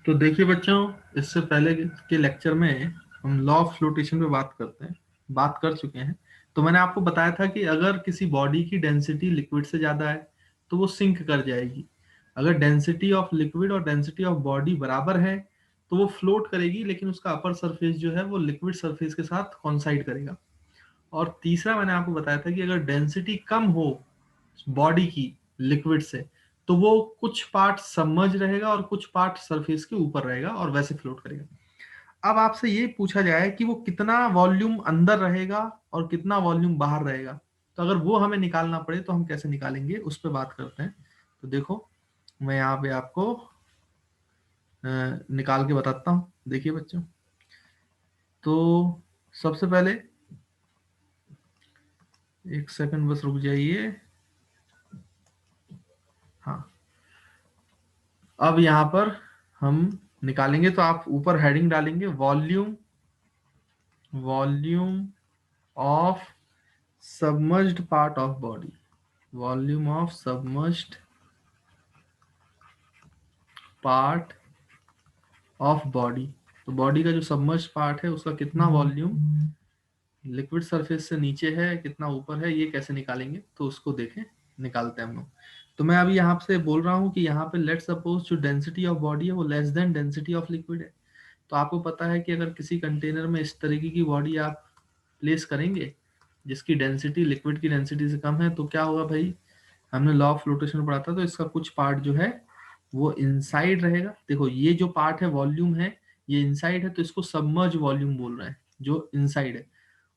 तो देखिए बच्चों, इससे पहले के लेक्चर में हम लॉ ऑफ फ्लोटेशन पे बात कर चुके हैं। तो मैंने आपको बताया था कि अगर किसी बॉडी की डेंसिटी लिक्विड से ज्यादा है तो वो सिंक कर जाएगी। अगर डेंसिटी ऑफ लिक्विड और डेंसिटी ऑफ बॉडी बराबर है तो वो फ्लोट करेगी, लेकिन उसका अपर सरफेस जो है वो लिक्विड सरफेस के साथ कॉन्साइड करेगा। और तीसरा मैंने आपको बताया था कि अगर डेंसिटी कम हो बॉडी की लिक्विड से तो वो कुछ पार्ट सबमर्ज रहेगा और कुछ पार्ट सरफेस के ऊपर रहेगा और वैसे फ्लोट करेगा। अब आपसे ये पूछा जाए कि वो कितना वॉल्यूम अंदर रहेगा और कितना वॉल्यूम बाहर रहेगा, तो अगर वो हमें निकालना पड़े तो हम कैसे निकालेंगे उस पर बात करते हैं। तो देखो, मैं यहाँ पे आपको निकाल के बताता हूँ। देखिए बच्चों, तो सबसे पहले एक सेकंड बस रुक जाइए। हाँ, अब यहाँ पर हम निकालेंगे तो आप ऊपर हेडिंग डालेंगे volume volume of submerged part of body. Volume of submerged part of body. तो बॉडी का जो सबमर्ज पार्ट है उसका कितना वॉल्यूम लिक्विड सरफेस से नीचे है, कितना ऊपर है, ये कैसे निकालेंगे तो उसको देखें, निकालते हैं हम लोग। तो मैं अभी यहाँ से बोल रहा हूँ कि यहाँ पे लेट सपोज जो डेंसिटी ऑफ बॉडी है वो less than density of liquid है। तो आपको पता है कि अगर किसी कंटेनर में इस तरीके की बॉडी आप प्लेस करेंगे जिसकी डेंसिटी लिक्विड की डेंसिटी से कम है, तो क्या होगा भाई, हमने लॉ ऑफ फ्लोटेशन पढ़ा था, तो इसका कुछ पार्ट जो है वो इनसाइड रहेगा। देखो ये जो पार्ट है वॉल्यूम है, ये इनसाइड है, तो इसको सबमर्ज वॉल्यूम बोल रहे हैं जो इनसाइड है।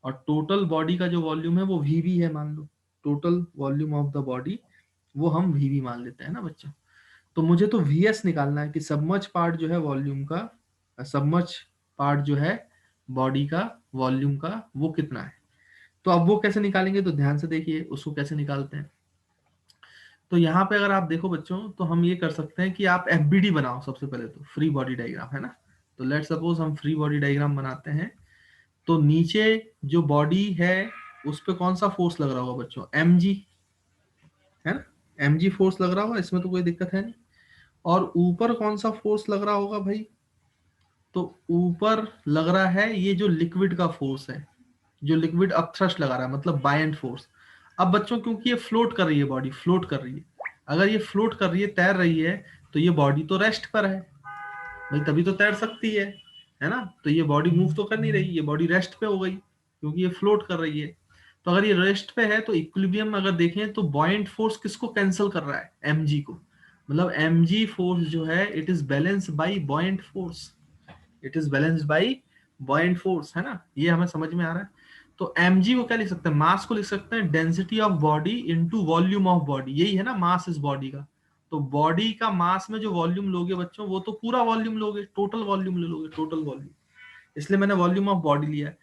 और टोटल बॉडी का जो वॉल्यूम है वो वीवी है, मान लो total volume of the body वो हम वीवी मान लेते हैं ना बच्चों। तो मुझे तो वीएस निकालना है कि सबमर्ज पार्ट जो है वॉल्यूम का, सबमर्ज पार्ट जो है बॉडी का वॉल्यूम का वो कितना है। तो अब वो कैसे निकालेंगे, तो ध्यान से देखिए उसको कैसे निकालते हैं। तो यहाँ पे अगर आप देखो बच्चों, तो हम ये कर सकते हैं कि आप एफबीडी बनाओ। सबसे पहले तो फ्री बॉडी डायग्राम है ना, तो लेट सपोज हम फ्री बॉडी डायग्राम बनाते हैं। तो नीचे जो बॉडी है उस पे कौन सा फोर्स लग रहा होगा बच्चों, mg है ना, mg फोर्स लग रहा होगा, इसमें तो कोई दिक्कत है नहीं। और ऊपर कौन सा फोर्स लग रहा होगा भाई, तो ऊपर लग रहा है ये जो लिक्विड का फोर्स है, जो लिक्विड अपथ्रस्ट लगा रहा है, मतलब बायंट फोर्स। अब बच्चों क्योंकि ये फ्लोट कर रही है, बॉडी फ्लोट कर रही है, अगर ये फ्लोट कर रही है, तैर रही है, तो ये बॉडी तो रेस्ट पर है भाई, तभी तो तैर सकती है ना। तो ये बॉडी मूव तो कर नहीं रही, ये बॉडी रेस्ट पे हो गई क्योंकि ये फ्लोट कर रही है। तो अगर ये रेस्ट पे है तो इक्विलिब्रियम में अगर देखें तो बॉयंट फोर्स किसको कैंसिल कर रहा है, एमजी को। मतलब एमजी फोर्स जो है it is balance by buoyant force, it is balanced by buoyant force, है ना, ये हमें समझ में आ रहा है। तो mg को क्या लिख सकते हैं, मास को लिख सकते हैं density of body into volume of body, यही है ना मास इस बॉडी का। तो बॉडी का मास में जो वॉल्यूम लोगे बच्चों, वो तो पूरा वॉल्यूम लोगे, टोटल वॉल्यूम ले लोगे, टोटल वॉल्यूम, इसलिए मैंने वॉल्यूम ऑफ बॉडी लिया है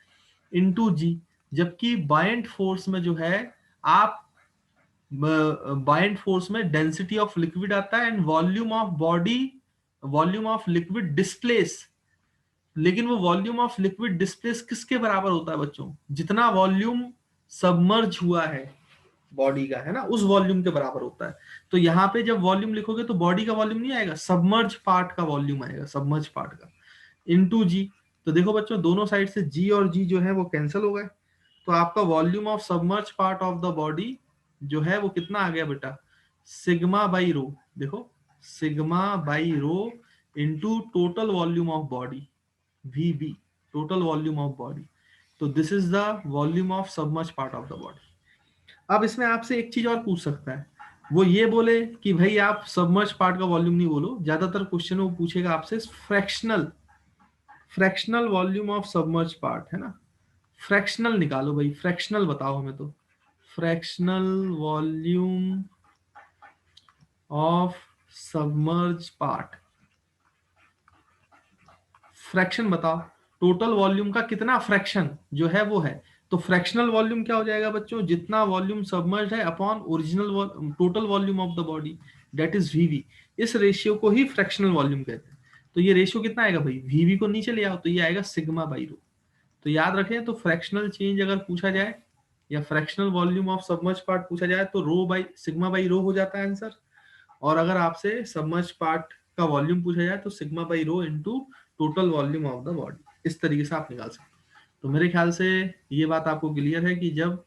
इनटू जी। जबकि बायंट फोर्स में जो है, आप बायंट फोर्स में डेंसिटी ऑफ लिक्विड आता है and volume of body, volume of liquid displace. लेकिन वो वॉल्यूम ऑफ लिक्विड डिस्प्लेस किसके बराबर होता है बच्चों, जितना वॉल्यूम सबमर्ज हुआ है बॉडी का, है ना, उस वॉल्यूम के बराबर होता है। तो यहाँ पे जब वॉल्यूम लिखोगे तो बॉडी का वॉल्यूम नहीं आएगा, सबमर्ज पार्ट का वॉल्यूम आएगा, सबमर्ज पार्ट का इनटू जी। तो देखो बच्चों, दोनों साइड से जी और जी जो है वो कैंसिल हो गए, तो आपका volume of submerge part of the body जो है वो कितना आ गया बेटा, सिग्मा बाई रो। देखो, sigma by rho into total volume of body, VB, total volume of body। तो this is the volume of submerge part of the body. अब इसमें आपसे एक चीज और पूछ सकता है, वो ये बोले कि भाई आप सबमर्ज पार्ट का वॉल्यूम नहीं बोलो, ज्यादातर क्वेश्चन वो पूछेगा आपसे fractional, fractional volume of submerge part, है ना। फ्रैक्शनल निकालो भाई, फ्रैक्शनल बताओ हमें, तो fractional volume of submerge part, fraction बताओ, टोटल वॉल्यूम का कितना फ्रैक्शन जो है वो है। तो फ्रैक्शनल वॉल्यूम क्या हो जाएगा बच्चों, जितना वॉल्यूम सबमर्ज है upon original total volume of the body, that is V V. इस रेशियो को ही फ्रैक्शनल वॉल्यूम कहते हैं। तो ये रेशियो कितना आएगा भाई, वीवी को नीचे ले आओ तो ये आएगा सिग्मा बाई रो। तो याद रखें, तो फ्रैक्शनल चेंज अगर पूछा जाए या fractional volume of submerge part पूछा जाए तो रो बाई सिग्मा बाई रो हो जाता है आंसर। और अगर आपसे सबमर्ज पार्ट का वॉल्यूम पूछा जाए तो sigma by rho into total volume of the body, इस तरीके से आप निकाल सकते हैं। तो मेरे ख्याल से ये बात आपको क्लियर है कि जब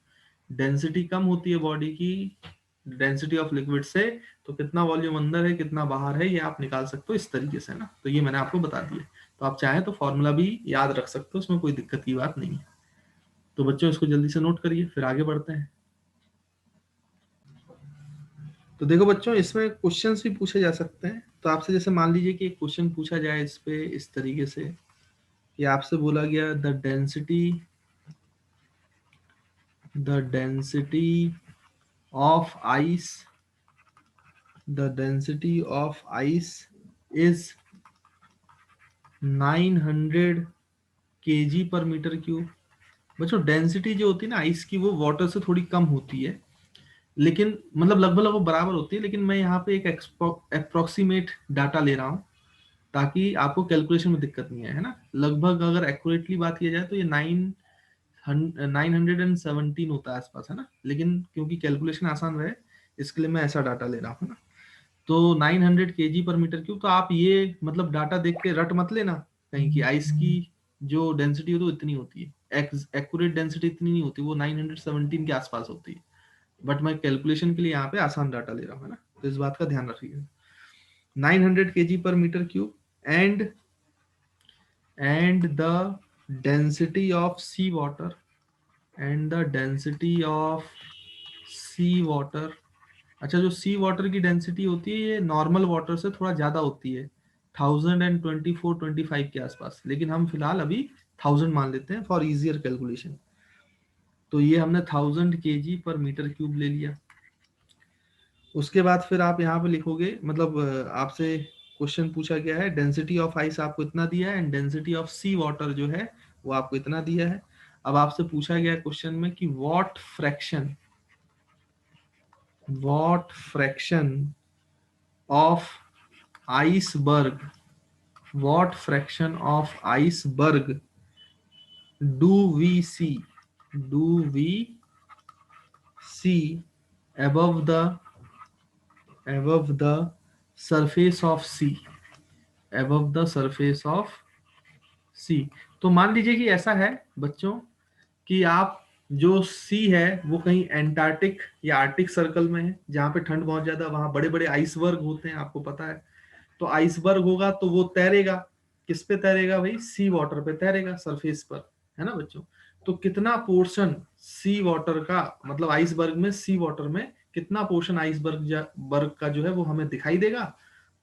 डेंसिटी कम होती है बॉडी की डेंसिटी ऑफ लिक्विड से, तो कितना वॉल्यूम अंदर है कितना बाहर है ये आप निकाल सकते हो इस तरीके से ना। तो ये मैंने आपको बता दिया, तो आप चाहें तो फॉर्मूला भी याद रख सकते हो, उसमें कोई दिक्कत की बात नहीं है। तो बच्चों इसको जल्दी से नोट करिए, फिर आगे बढ़ते हैं। तो देखो बच्चों, इसमें क्वेश्चंस भी पूछे जा सकते हैं। तो आपसे जैसे मान लीजिए कि एक क्वेश्चन पूछा जाए इस पे इस तरीके से कि आपसे बोला गया the density of ice is 900 kg per metre cube. बच्चों डेंसिटी जो होती है ना आइस की, वो वाटर से थोड़ी कम होती है, लेकिन मतलब लगभग लगभग बराबर होती है, लेकिन मैं यहाँ पे एक अप्रोक्सीमेट डाटा ले रहा हूँ ताकि आपको कैलकुलेशन में दिक्कत नहीं आए, है ना। लगभग अगर एक्यूरेटली बात किया जाए तो ये 917 होता है आसपास, है ना, लेकिन क्योंकि कैलकुलेशन आसान रहे इसके लिए मैं ऐसा डाटा ले रहा हूँ ना। तो 900 kg पर मीटर क्यूब। तो आप ये मतलब डाटा देख के रट मत लेना कहीं की आइस की जो डेंसिटी होती है वो इतनी होती है, एक्यूरेट डेंसिटी इतनी नहीं होती, वो 917 के आसपास होती है। बट मैं कैलकुलेशन के लिए यहाँ पे आसान डाटा ले रहा हूँ, है ना, तो इस बात का ध्यान रखिएगा। 900 kg per metre cube and the density of sea water अच्छा, जो सी वाटर की डेंसिटी होती है ये नॉर्मल वाटर से थोड़ा ज्यादा होती है, 1024-25 के आसपास, लेकिन हम फिलहाल अभी 1000 मान लेते हैं फॉर इजियर कैलकुलेशन। तो ये हमने 1000 kg पर मीटर क्यूब ले लिया। उसके बाद फिर आप यहाँ पे लिखोगे, मतलब आपसे क्वेश्चन पूछा गया है डेंसिटी ऑफ आइस आपको इतना दिया है and density of sea water जो है वो आपको इतना दिया है। अब आपसे पूछा गया क्वेश्चन में कि what fraction of iceberg what fraction of iceberg do we see do we see above the surface of sea above the surface of sea। तो मान लीजिए कि ऐसा है बच्चों कि आप जो सी है वो कहीं एंटार्क्टिक या आर्टिक सर्कल में है जहां पे ठंड बहुत ज्यादा, वहां बड़े बड़े आइसबर्ग होते हैं, आपको पता है। तो आइसबर्ग होगा तो वो तैरेगा, किस पे तैरेगा भाई, सी वाटर पे तैरेगा, सरफेस पर, है ना बच्चों। तो कितना पोर्शन सी वाटर का, मतलब आइसबर्ग में सी वाटर में कितना पोर्शन आइसबर्ग बर्ग का जो है वो हमें दिखाई देगा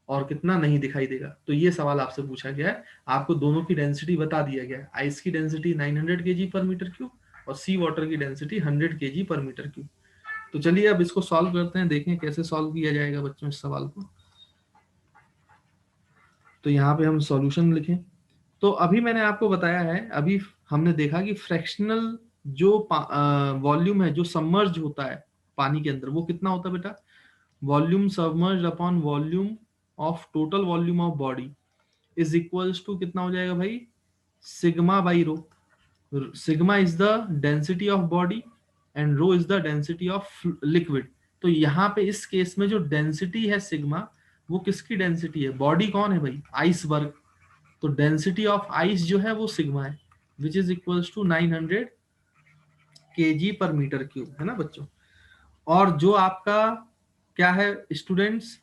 और कितना नहीं दिखाई देगा। तो ये सवाल आपसे पूछा गया है। आपको दोनों की डेंसिटी बता दिया गया है, आइस की density 900 kg per metre cube और सी वाटर की density 100 kg per metre cube. तो चलिए अब इसको सॉल्व करते हैं, देखें कैसे सॉल्व किया जाएगा बच्चों इस सवाल को। तो यहाँ पे हम सॉल्यूशन लिखें। तो अभी मैंने आपको बताया है, अभी हमने देखा कि फ्रैक्शनल जो वॉल्यूम है जो सबमर्ज होता है पानी के अंदर, वो कितना होता है बेटा, volume submerge upon volume of total volume of body is equals to कितना हो जाएगा भाई, sigma by rho. Sigma is the density of body and rho is the density of liquid. तो यहाँ पे इस केस में जो डेंसिटी है सिग्मा, वो किसकी डेंसिटी है, बॉडी कौन है भाई, आइसबर्ग। तो डेंसिटी ऑफ आइस जो है वो सिग्मा है, which is equals to 900 kg per metre cube, है ना बच्चों। और जो आपका क्या है स्टूडेंट्स,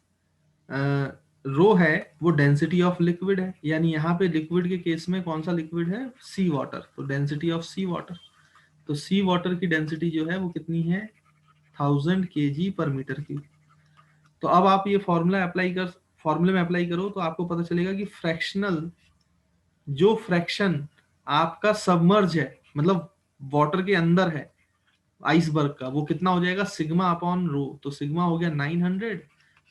रो है वो डेंसिटी ऑफ लिक्विड है, यानी यहाँ पे लिक्विड के केस में कौन सा लिक्विड है, सी वाटर, तो डेंसिटी ऑफ सी वाटर। तो सी वाटर की डेंसिटी जो है वो कितनी है, 1000 kg पर मीटर क्यूब। तो अब आप ये फॉर्मूले में अप्लाई करो तो आपको पता चलेगा कि जो फ्रैक्शन आपका सबमर्ज है, मतलब वाटर के अंदर है आइसबर्ग का, वो कितना हो जाएगा, सिग्मा अपॉन रो। तो सिग्मा हो गया 900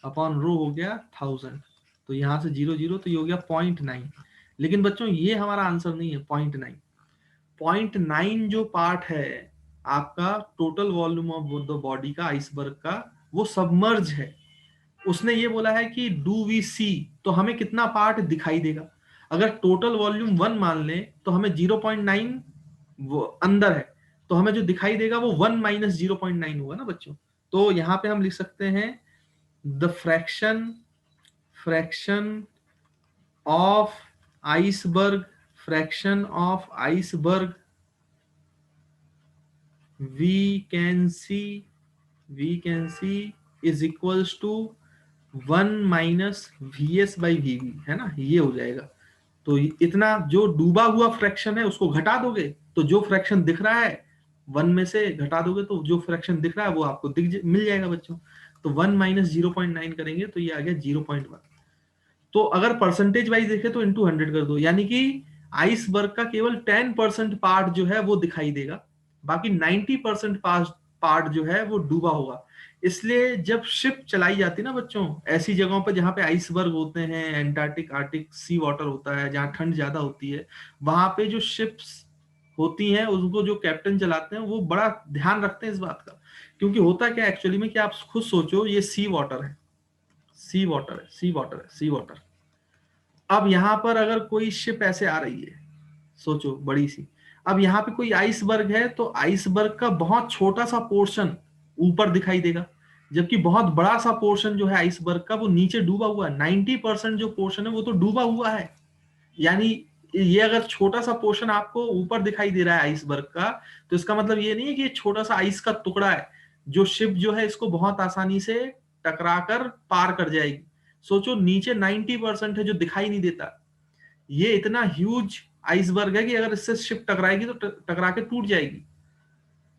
अपॉन रो हो गया 1000। तो यहां से 0 0 तो ये हो गया 0.9। लेकिन बच्चों ये हमारा आंसर नहीं है 0.9। 0.9 जो पार्ट है आपका total volume of the body का आइसबर्ग का, वो सबमर्ज है। उसने ये बोला है कि डू वी सी, तो हमें कितना पार्ट दिखाई देगा। अगर टोटल वॉल्यूम 1 मान ले तो हमें 0.9 वो अंदर है, तो हमें जो दिखाई देगा वो 1 माइनस 0.9 होगा ना बच्चों। तो यहाँ पे हम लिख सकते हैं the fraction of iceberg, fraction of iceberg we can see is equals to 1 minus vs by vb, है ना, ये हो जाएगा। तो इतना जो डूबा हुआ फ्रैक्शन है उसको घटा दोगे तो जो फ्रैक्शन दिख रहा है 1 में से घटा दोगे तो जो फ्रैक्शन दिख रहा है वो आपको मिल जाएगा बच्चों। तो 1 माइनस 0.9 करेंगे तो ये आ गया 0.1। तो अगर परसेंटेज वाइज देखें तो इंटू 100 कर दो, यानी कि आइसबर्ग का केवल 10% पार्ट जो है वो दिखाई देगा, बाकी 90% पार्ट जो है वो डूबा होगा। इसलिए जब शिप चलाई जाती है ना बच्चों ऐसी जगहों पर जहां पे आइसबर्ग होते हैं, एंटार्क्टिक आर्टिक सी वाटर होता है, जहां ठंड ज्यादा होती है, वहां पे जो शिप्स होती हैं उनको जो कैप्टन चलाते हैं वो बड़ा ध्यान रखते हैं इस बात का। क्योंकि होता क्या एक्चुअली में कि आप खुद सोचो, ये सी वाटर है, सी वाटर है, सी वाटर है, सी वाटर। अब यहां पर अगर कोई शिप ऐसे आ रही है, सोचो बड़ी सी, अब यहाँ पे कोई आइसबर्ग है तो आइसबर्ग का बहुत छोटा सा पोर्शन ऊपर दिखाई देगा, जबकि बहुत बड़ा सा पोर्शन जो है आइसबर्ग का वो नीचे डूबा हुआ है। 90% जो पोर्शन है वो तो डूबा हुआ है। यानी ये अगर छोटा सा पोर्शन आपको ऊपर दिखाई दे रहा है आइसबर्ग का, तो इसका मतलब ये नहीं है कि ये छोटा सा आइस का टुकड़ा है जो शिप जो है इसको बहुत आसानी से टकरा कर पार कर जाएगी। सोचो नीचे 90% है जो दिखाई नहीं देता, ये इतना ह्यूज आइसबर्ग है कि अगर इससे शिप टकराएगी तो टकरा के टूट जाएगी।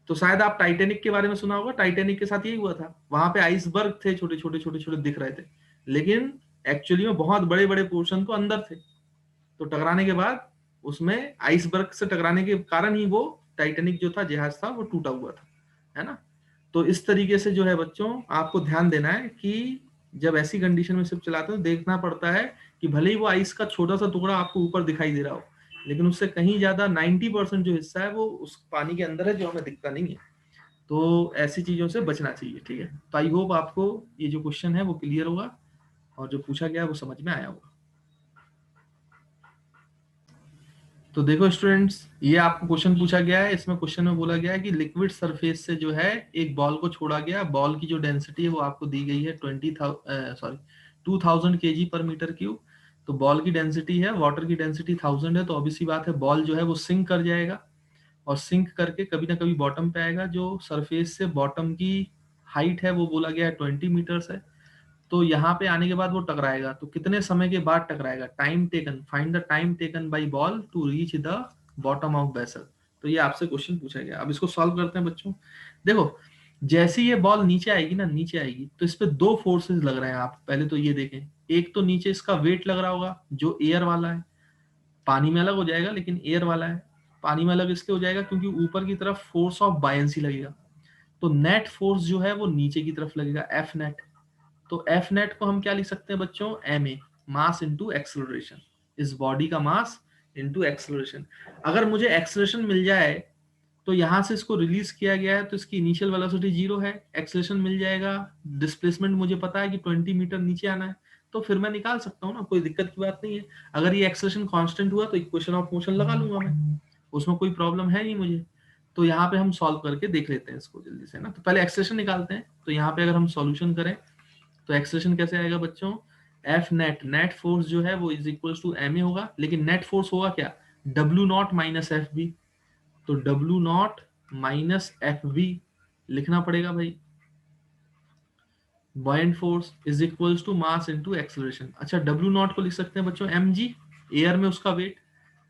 तो शायद आप टाइटेनिक के बारे में सुना होगा, टाइटेनिक के साथ यही हुआ था, वहां पे आइसबर्ग थे, छोटे छोटे छोटे छोटे दिख रहे थे, लेकिन एक्चुअली में बहुत बड़े बड़े पोर्शन तो अंदर थे। तो टकराने के बाद उसमें आइसबर्ग से टकराने के कारण ही वो टाइटेनिक जो था जहाज था वो टूटा हुआ था, है ना। तो इस तरीके से जो है बच्चों आपको ध्यान देना है कि जब ऐसी कंडीशन में शिप चलाते हो देखना पड़ता है कि भले ही वो आइस का छोटा सा टुकड़ा आपको ऊपर दिखाई दे रहा हो, लेकिन उससे कहीं ज्यादा 90% जो हिस्सा है वो उस पानी के अंदर है जो हमें दिखता नहीं है। तो ऐसी चीजों से बचना चाहिए, ठीक है। तो आई होप आपको ये जो क्वेश्चन है वो क्लियर होगा और जो पूछा गया है वो समझ में आया होगा। तो देखो स्टूडेंट्स, ये आपको क्वेश्चन पूछा गया है, इसमें क्वेश्चन में बोला गया है कि लिक्विड सरफेस से जो है एक बॉल को छोड़ा गया, बॉल की जो डेंसिटी है वो आपको दी गई है 2000 kg/m³। तो बॉल की डेंसिटी है, वाटर की डेंसिटी 1000 है, तो ऑब्वियसली बात है बॉल जो है वो सिंक कर जाएगा और सिंक करके कभी ना कभी बॉटम पे आएगा। जो सरफेस से बॉटम की हाइट है वो बोला गया है 20 मीटर्स है। तो यहाँ पे आने के बाद वो टकराएगा, तो कितने समय के बाद टकराएगा, time taken, find the time taken by ball to reach the bottom of vessel. तो ये आपसे क्वेश्चन पूछा गया। अब इसको सॉल्व करते हैं बच्चों। देखो जैसे ये बॉल नीचे आएगी ना, नीचे आएगी तो इस पे दो फोर्सेस लग रहे हैं, आप पहले तो ये देखें। एक तो नीचे इसका वेट लग रहा होगा जो एयर वाला है, पानी में अलग हो जाएगा लेकिन एयर वाला है। पानी में अलग इसलिए हो जाएगा क्योंकि ऊपर की तरफ फोर्स ऑफ बायंसी लगेगा, तो नेट फोर्स जो है वो नीचे की तरफ लगेगा, एफ नेट। तो एफ नेट को हम क्या लिख सकते हैं बच्चों, M A, mass into acceleration, इस बॉडी का मास इंटू एक्सलरेशन। अगर मुझे एक्सलरेशन मिल जाए तो यहां से इसको रिलीज किया गया है तो इसकी इनिशियल वेलोसिटी 0 है, एक्सलेशन मिल जाएगा, डिस्प्लेसमेंट मुझे पता है कि 20 मीटर नीचे आना है, तो फिर मैं निकाल सकता हूँ ना, कोई दिक्कत की बात नहीं है। अगर ये एक्सलेशन कांस्टेंट हुआ तो इक्वेशन ऑफ मोशन लगा लूंगा मैं, उसमें कोई प्रॉब्लम है नहीं मुझे। तो यहाँ पे हम सॉल्व करके देख लेते हैं इसको जल्दी से ना। तो पहले एक्सलेशन निकालते हैं। तो यहाँ पे अगर हम सॉल्यूशन करें तो एक्सलेशन कैसे आएगा बच्चों, एफ नेट, नेट फोर्स जो है वो is equal to M A होगा, लेकिन नेट फोर्स होगा क्या, W naught minus F B. तो W naught minus F B लिखना पड़ेगा भाई। Buoyant force is equals to mass into acceleration. अच्छा डब्ल्यू नॉट को लिख सकते हैं बच्चों एम जी, एयर में उसका वेट,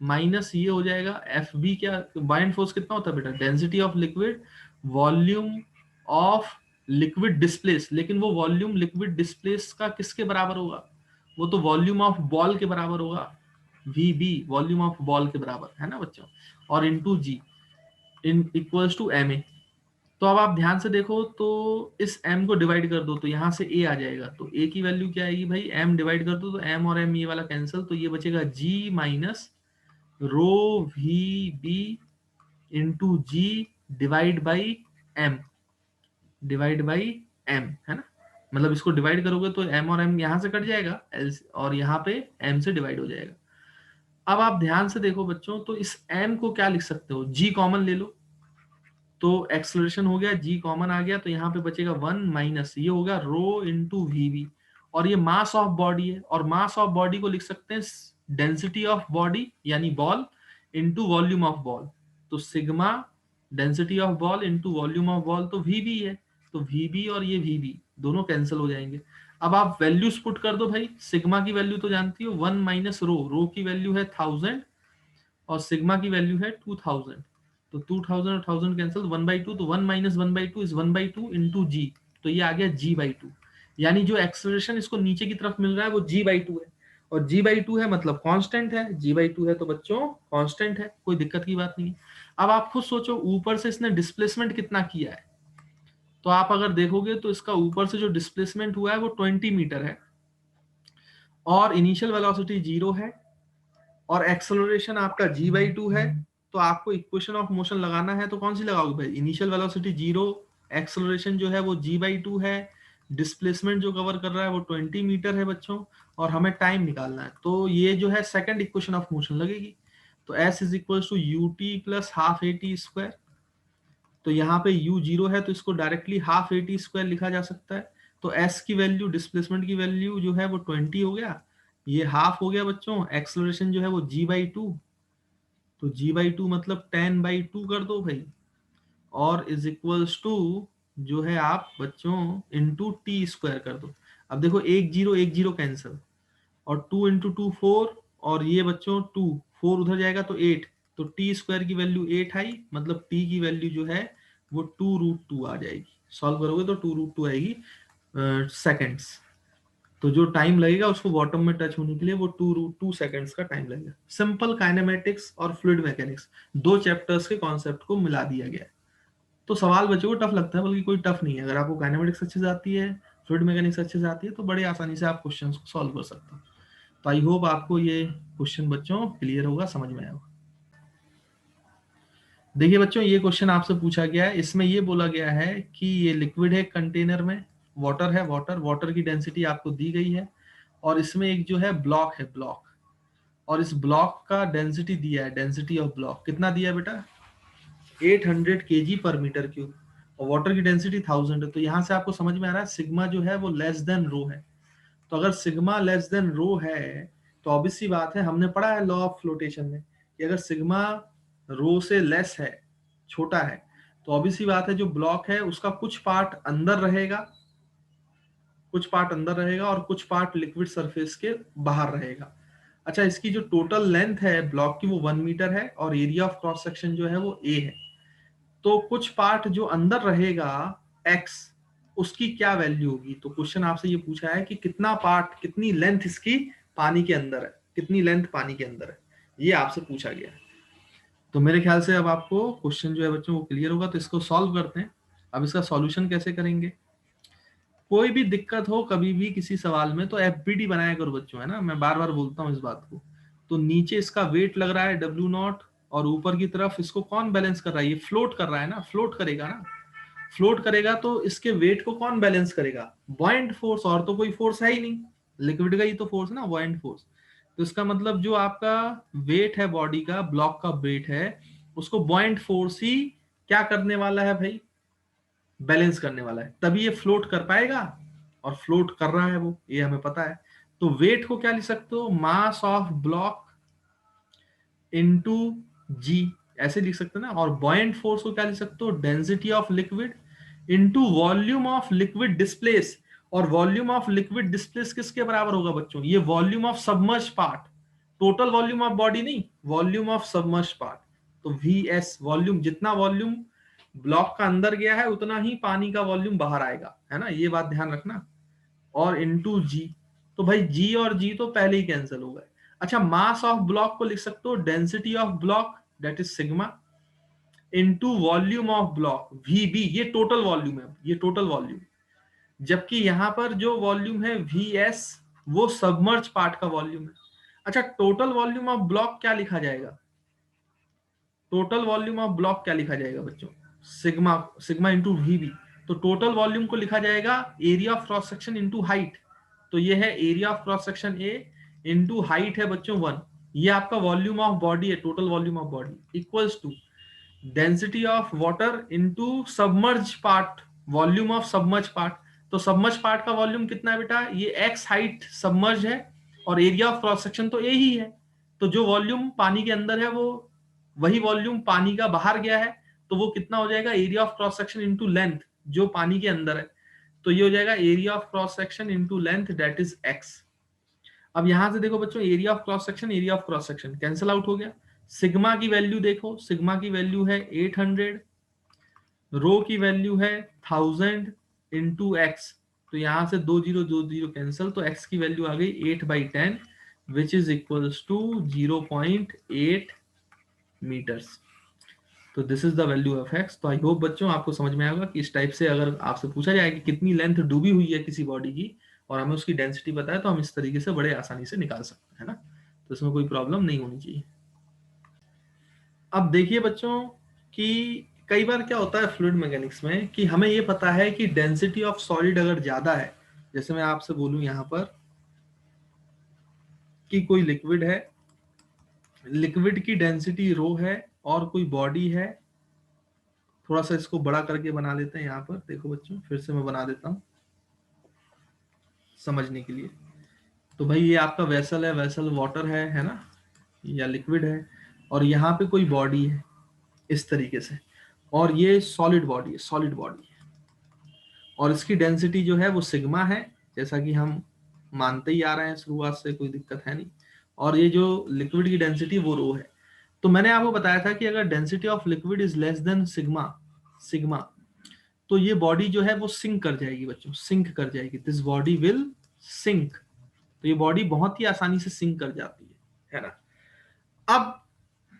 माइनस ये हो जाएगा एफ बी, क्या बॉयंट फोर्स कितना होता है बेटा, density of liquid, volume of liquid displace, लेकिन वो वॉल्यूम लिक्विड डिस्प्लेस का किसके बराबर होगा, वो तो वॉल्यूम ऑफ बॉल के बराबर होगा, V B, volume of ball के बराबर है ना बच्चों, और into G in equals to M A. तो अब आप ध्यान से देखो तो इस m को डिवाइड कर दो तो यहां से a आ जाएगा, तो a की वैल्यू क्या आएगी भाई, m डिवाइड कर दो तो m और m ये वाला कैंसिल, तो ये बचेगा g minus rho V B into G divide by m, divide by m, है ना। मतलब इसको डिवाइड करोगे तो m और m यहां से कट जाएगा और यहाँ पे m से डिवाइड हो जाएगा। अब आप ध्यान से देखो बच्चों, तो इस m को क्या लिख सकते हो, g कॉमन ले लो, तो एक्सलेशन हो गया, जी कॉमन आ गया, तो यहाँ पे बचेगा 1 माइनस ये होगा रो इंटू वी बी, और ये मास ऑफ बॉडी है, और मास ऑफ बॉडी को लिख सकते हैं डेंसिटी ऑफ बॉडी यानी ball into volume of ball. तो sigma density of ball into volume of ball तो वीबी है, तो वीबी और ये वीबी दोनों कैंसिल हो जाएंगे। अब आप वैल्यूज पुट कर दो भाई, सिग्मा की वैल्यू तो जानती हो 1 माइनस रो, रो की वैल्यू है 1000 और सिग्मा की वैल्यू है 2000। तो 2000 और 1000 कैंसिल, 1/2, तो 1 माइनस 1/2 इज 1/2 इंटू जी, तो ये आ गया g/2। यानी जो एक्सेलरेशन इसको नीचे की तरफ मिल रहा है वो g/2 है, और g/2 है मतलब कांस्टेंट है, g/2 है तो बच्चों कांस्टेंट है, कोई दिक्कत की बात नहीं है। अब आप खुद सोचो ऊपर से इसने डिस्प्लेसमेंट कितना किया है, तो आप अगर देखोगे तो इसका ऊपर से जो डिस्प्लेसमेंट हुआ है वो 20 मीटर है, और इनिशियल वेलोसिटी 0 है, और एक्सेलरेशन आपका g/2 है। तो आपको इक्वेशन ऑफ मोशन लगाना है तो कौन सी लगाओगे भाई, इनिशियल वेलोसिटी 0, एक्सेलरेशन जो है वो g/2 है, डिस्प्लेसमेंट जो कवर कर रहा है वो 20 मीटर है बच्चों, और हमें टाइम निकालना है, तो ये जो है सेकंड इक्वेशन ऑफ मोशन लगेगी। तो s is equal to U T plus half A T square. तो यहाँ पे u 0 है तो इसको directly half A T square लिखा जा सकता है। तो s की वैल्यू, डिस्प्लेसमेंट की वैल्यू जो है वो 20 हो गया, ये हाफ हो गया बच्चों, एक्सेलरेशन जो है वो g/2, तो g/2 मतलब 10/2 कर दो भाई, और इज इक्वल्स टू जो है आप बच्चों इंटू टी स्क्वायर कर दो। अब देखो एक जीरो कैंसिल, और 2 इंटू 2 4, और ये बच्चों 2 4 उधर जाएगा तो 8, तो टी स्क्वायर की वैल्यू 8 आई, मतलब टी की वैल्यू जो है वो 2√2 आ जाएगी। सॉल्व करोगे तो 2√2 आएगी सेकेंड्स। तो जो टाइम लगेगा उसको बॉटम में टच होने के लिए वो 2√2 सेकेंड्स का टाइम लगेगा। सिंपल काइनेमेटिक्स और फ्लूइड मैकेनिक्स दो चैप्टर्स के कॉन्सेप्ट को मिला दिया गया है। तो सवाल बच्चों को टफ लगता है, बल्कि कोई टफ नहीं है। अगर आपको काइनेमेटिक्स अच्छे से आती है, फ्लूइड मैकेनिक्स अच्छे से आती है, तो बड़े आसानी से आप क्वेश्चन को सॉल्व कर सकते हो। तो आई होप आपको ये क्वेश्चन बच्चों क्लियर होगा, समझ में आएगा। देखिए बच्चों, ये क्वेश्चन आपसे पूछा गया है, इसमें ये बोला गया है कि ये लिक्विड है कंटेनर में, वाटर है, वाटर की डेंसिटी आपको दी गई है, और इसमें एक जो है ब्लॉक है, ब्लॉक, और इस ब्लॉक का डेंसिटी दिया है, डेंसिटी ऑफ ब्लॉक कितना दिया है बेटा, 800 kg पर मीटर क्यूब, और वाटर की डेंसिटी 1000 है। तो यहाँ से आपको समझ में आ रहा है सिग्मा जो है वो लेस देन रो है। तो अगर सिग्मा लेस देन रो है तो ऑब्वियस सी बात है, हमने पढ़ा है लॉ ऑफ फ्लोटेशन में कि अगर सिग्मा रो से लेस है, छोटा है, तो ऑब्वियस सी बात है जो ब्लॉक है उसका कुछ पार्ट अंदर रहेगा, कुछ पार्ट अंदर रहेगा और कुछ पार्ट लिक्विड सरफेस के बाहर रहेगा। अच्छा, इसकी जो टोटल लेंथ है ब्लॉक की वो 1 मीटर है, और एरिया ऑफ क्रॉस सेक्शन जो है वो ए है। तो कुछ पार्ट जो अंदर रहेगा x, उसकी क्या वैल्यू होगी। तो क्वेश्चन आपसे ये पूछा है कि कितना पार्ट, कितनी लेंथ इसकी पानी के अंदर है, कितनी लेंथ पानी के अंदर है, ये आपसे पूछा गया है। तो मेरे ख्याल से अब आपको क्वेश्चन जो है बच्चों वो क्लियर होगा। तो इसको सॉल्व करते हैं। अब इसका सॉल्यूशन कैसे करेंगे, कोई भी दिक्कत हो कभी भी किसी सवाल में तो एफबीडी बनाया करो बच्चों, है ना, मैं बार बार बोलता हूँ इस बात को। तो नीचे इसका वेट लग रहा है W0, और ऊपर की तरफ इसको कौन बैलेंस कर रहा है, ये फ्लोट कर रहा है ना, फ्लोट करेगा ना, फ्लोट करेगा तो इसके वेट को कौन बैलेंस करेगा, बॉयंट फोर्स, और तो कोई फोर्स है ही नहीं, लिक्विड का ही तो फोर्स है ना, बॉयंट फोर्स। तो इसका मतलब जो आपका वेट है बॉडी का, ब्लॉक का वेट है, उसको बॉयंट फोर्स ही क्या करने वाला है भाई, बैलेंस करने वाला है, तभी ये फ्लोट कर पाएगा, और फ्लोट कर रहा है वो, ये हमें पता है। तो वेट को क्या लिख सकते हो, मास ऑफ ब्लॉक इनटू जी, ऐसे लिख सकते हैं ना। और बॉयंट फोर्स को क्या लिख सकते हो, density of liquid into volume of liquid displace. और वॉल्यूम ऑफ लिक्विड डिस्प्लेस किसके बराबर होगा बच्चों, ये volume of submerge part, total volume of body नहीं, वॉल्यूम ऑफ सबमर्ज पार्ट। तो वी एस, वॉल्यूम, जितना वॉल्यूम ब्लॉक का अंदर गया है उतना ही पानी का वॉल्यूम बाहर आएगा, है ना, ये बात ध्यान रखना। और इनटू जी, तो भाई जी और जी तो पहले ही कैंसिल हो गए। अच्छा, मास ऑफ ब्लॉक को लिख सकते हो density of block, that is sigma, into volume of block V B, ये टोटल वॉल्यूम है, ये टोटल वॉल्यूम। जबकि यहां पर जो वॉल्यूम है वी एस, वो सबमर्ज पार्ट का वॉल्यूम है। अच्छा, टोटल वॉल्यूम ऑफ ब्लॉक क्या लिखा जाएगा, टोटल वॉल्यूम ऑफ ब्लॉक क्या लिखा जाएगा बच्चों, सिग्मा, सिग्मा इंटू वी। तो टोटल वॉल्यूम को लिखा जाएगा area of cross section into height. तो ये है area of cross section A into height है बच्चों 1। ये आपका वॉल्यूम ऑफ बॉडी है, total volume of body, equals to density of water into submerge part, volume of submerge part. तो submerge part का वॉल्यूम कितना है बेटा, ये एक्स हाइट सबमर्ज है और एरिया ऑफ क्रॉस सेक्शन तो ए ही है। तो जो वॉल्यूम पानी के अंदर है वो वही वॉल्यूम पानी का बाहर गया है, तो वो कितना हो जाएगा, area of cross section into length जो पानी के अंदर है, तो ये हो जाएगा area of cross section into length that is x. अब यहां से देखो बच्चों, area of cross section cancel out हो गया। सिग्मा की वैल्यू देखो, सिग्मा की वैल्यू है 800, रो की वैल्यू है 1000 इंटू एक्स, तो यहां से 2 0 कैंसिल, तो एक्स की वैल्यू आ गई 8/10 which is equals to 0.8 metres. तो this is the value of X. तो आई होप बच्चों आपको समझ में आएगा कि इस टाइप से अगर आपसे पूछा जाए कि कितनी लेंथ डूबी हुई है किसी बॉडी की और हमें उसकी डेंसिटी पता है, तो हम इस तरीके से बड़े आसानी से निकाल सकते हैं ना, तो इसमें कोई प्रॉब्लम नहीं होनी चाहिए। अब देखिए बच्चों कि कई बार क्या होता है फ्लूइड मैकेनिक्स में कि हमें ये पता है कि डेंसिटी ऑफ सॉलिड अगर ज्यादा है, जैसे मैं आपसे बोलूं यहां पर कि कोई लिक्विड है, लिक्विड की डेंसिटी रो है और कोई बॉडी है, थोड़ा सा इसको बड़ा करके बना लेते हैं। यहाँ पर देखो बच्चों, फिर से मैं बना देता हूँ समझने के लिए। तो भाई ये आपका वेसल है, वेसल वाटर है ना, या लिक्विड है, और यहाँ पे कोई बॉडी है इस तरीके से, और ये सॉलिड बॉडी है, सॉलिड बॉडी है, और इसकी डेंसिटी जो है वो सिग्मा है, जैसा कि हम मानते ही आ रहे हैं शुरुआत से, कोई दिक्कत है नहीं। और ये जो लिक्विड की डेंसिटी वो रो है। तो मैंने आपको बताया था कि अगर density of liquid is less than sigma, sigma, तो ये बॉडी जो है वो सिंक कर जाएगी बच्चों, सिंक कर जाएगी, दिस बॉडी विल सिंक। तो ये बॉडी बहुत ही आसानी से सिंक कर जाती है ना। अब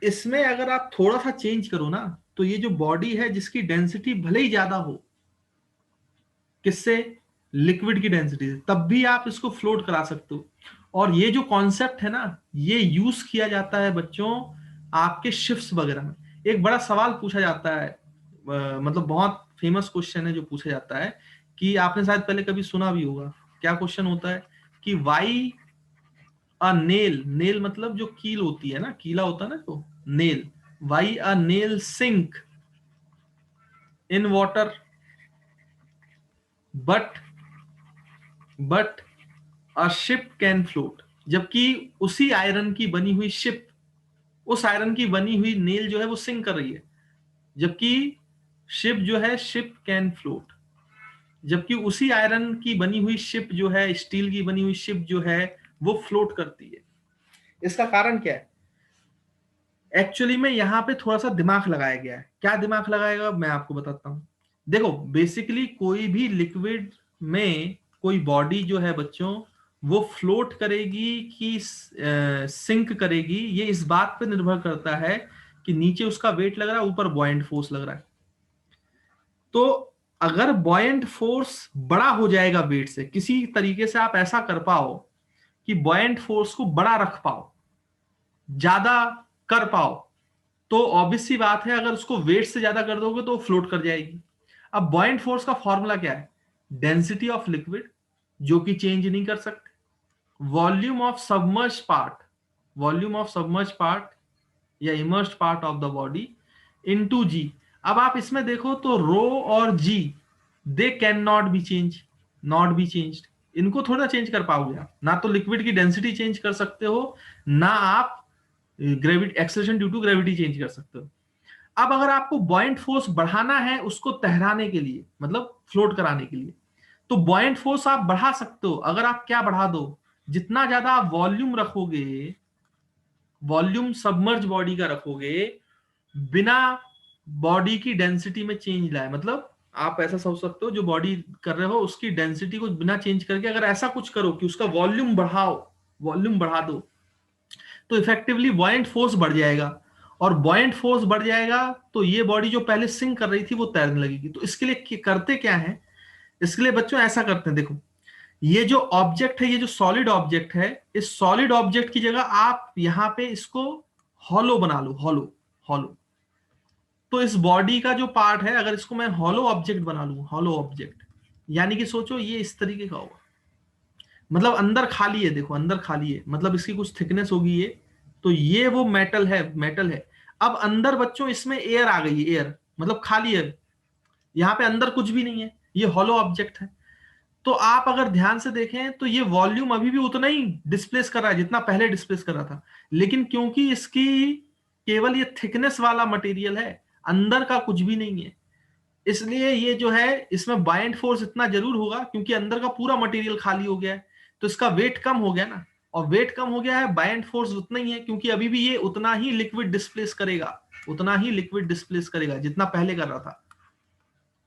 इसमें अगर आप थोड़ा सा चेंज करो ना, तो ये जो बॉडी है जिसकी डेंसिटी भले ही ज्यादा हो, किससे, लिक्विड की डेंसिटी से, तब भी आप इसको फ्लोट करा सकते हो। और ये जो कॉन्सेप्ट है ना, ये यूज किया जाता है बच्चों आपके शिप्स वगैरह में। एक बड़ा सवाल पूछा जाता है, मतलब बहुत फेमस क्वेश्चन है जो पूछा जाता है, कि आपने शायद पहले कभी सुना भी होगा। क्या क्वेश्चन होता है कि वाई अ नेल, नेल मतलब जो कील होती है ना, कीला होता है ना, तो nail, why a nail sink in water but a ship can float. जबकि उसी आयरन की बनी हुई शिप, उस आयरन की बनी हुई नेल जो है वो सिंक कर रही है, जबकि शिप जो है, शिप कैन फ्लोट। जबकि उसी आयरन की बनी हुई शिप जो है, स्टील की बनी हुई शिप जो है, वो फ्लोट करती है। इसका कारण क्या है? एक्चुअली में यहाँ पे थोड़ा सा दिमाग लगाया गया है। क्या दिमाग लगाएगा मैं आपको बताता हूँ। देखो बेसिकली कोई भी लिक्विड में कोई बॉडी जो है बच्चों, वो फ्लोट करेगी कि सिंक करेगी, ये इस बात पे निर्भर करता है कि नीचे उसका वेट लग रहा है, ऊपर बॉयंट फोर्स लग रहा है। तो अगर बॉयंट फोर्स बड़ा हो जाएगा वेट से, किसी तरीके से आप ऐसा कर पाओ कि बॉयंट फोर्स को बड़ा रख पाओ, ज्यादा कर पाओ, तो ऑब्वियस सी बात है अगर उसको वेट से ज्यादा कर दोगे तो फ्लोट कर जाएगी। अब बॉयंट फोर्स का फॉर्मूला क्या है? डेंसिटी ऑफ लिक्विड, जो कि चेंज नहीं कर सकते, volume of submerge part, volume of submerge part या immersed part of the body into G. अब आप इसमें देखो तो रो और G, they can not be change, not be changed. इनको थोड़ा चेंज कर पाओगे आप, ना तो लिक्विड की डेंसिटी चेंज कर सकते हो, ना आप gravity, acceleration due to gravity change कर सकते हो। अब अगर आपको बॉयंट फोर्स बढ़ाना है उसको तहराने के लिए, मतलब फ्लोट कराने के लिए, तो बॉयंट फोर्स आप बढ़ा सकते हो। अगर आप क्या बढ़ा दो, जितना ज्यादा आप वॉल्यूम रखोगे, वॉल्यूम सबमर्ज बॉडी का रखोगे, बिना बॉडी की डेंसिटी में चेंज लाए, मतलब आप ऐसा सोच सकते हो जो बॉडी कर रहे हो उसकी डेंसिटी को बिना चेंज करके अगर ऐसा कुछ करो कि उसका वॉल्यूम बढ़ाओ, वॉल्यूम बढ़ा दो, तो इफेक्टिवली बॉयंट फोर्स बढ़ जाएगा। और बॉयंट फोर्स बढ़ जाएगा तो ये बॉडी जो पहले सिंक कर रही थी वो तैरने लगेगी। तो इसके लिए करते क्या है, इसके लिए बच्चों ऐसा करते हैं, देखो ये जो ऑब्जेक्ट है, ये जो सॉलिड ऑब्जेक्ट है, इस सॉलिड ऑब्जेक्ट की जगह आप यहां पे इसको हॉलो बना लो, हॉलो, हॉलो। तो इस बॉडी का जो पार्ट है, अगर इसको मैं हॉलो ऑब्जेक्ट बना लूं, हॉलो ऑब्जेक्ट, यानी कि सोचो ये इस तरीके का होगा, मतलब अंदर खाली है, देखो अंदर खाली है, मतलब इसकी कुछ थिकनेस होगी ये, तो ये वो मेटल है, मेटल है। अब अंदर बच्चों इसमें एयर आ गई है, एयर मतलब खाली है, यहाँ पे अंदर कुछ भी नहीं है, ये हॉलो ऑब्जेक्ट है। तो आप अगर ध्यान से देखें तो ये वॉल्यूम अभी भी उतना ही डिस्प्लेस कर रहा है जितना पहले डिस्प्लेस कर रहा था, लेकिन क्योंकि इसकी केवल ये थिकनेस वाला मटेरियल है, अंदर का कुछ भी नहीं है, इसलिए ये जो है इसमें बाइंड फोर्स इतना जरूर होगा क्योंकि अंदर का पूरा मटेरियल खाली हो गया है, तो इसका वेट कम हो गया ना, और वेट कम हो गया है, बाइंड फोर्स उतना ही है क्योंकि अभी भी ये उतना ही लिक्विड डिस्प्लेस करेगा, उतना ही लिक्विड डिस्प्लेस करेगा जितना पहले कर रहा था,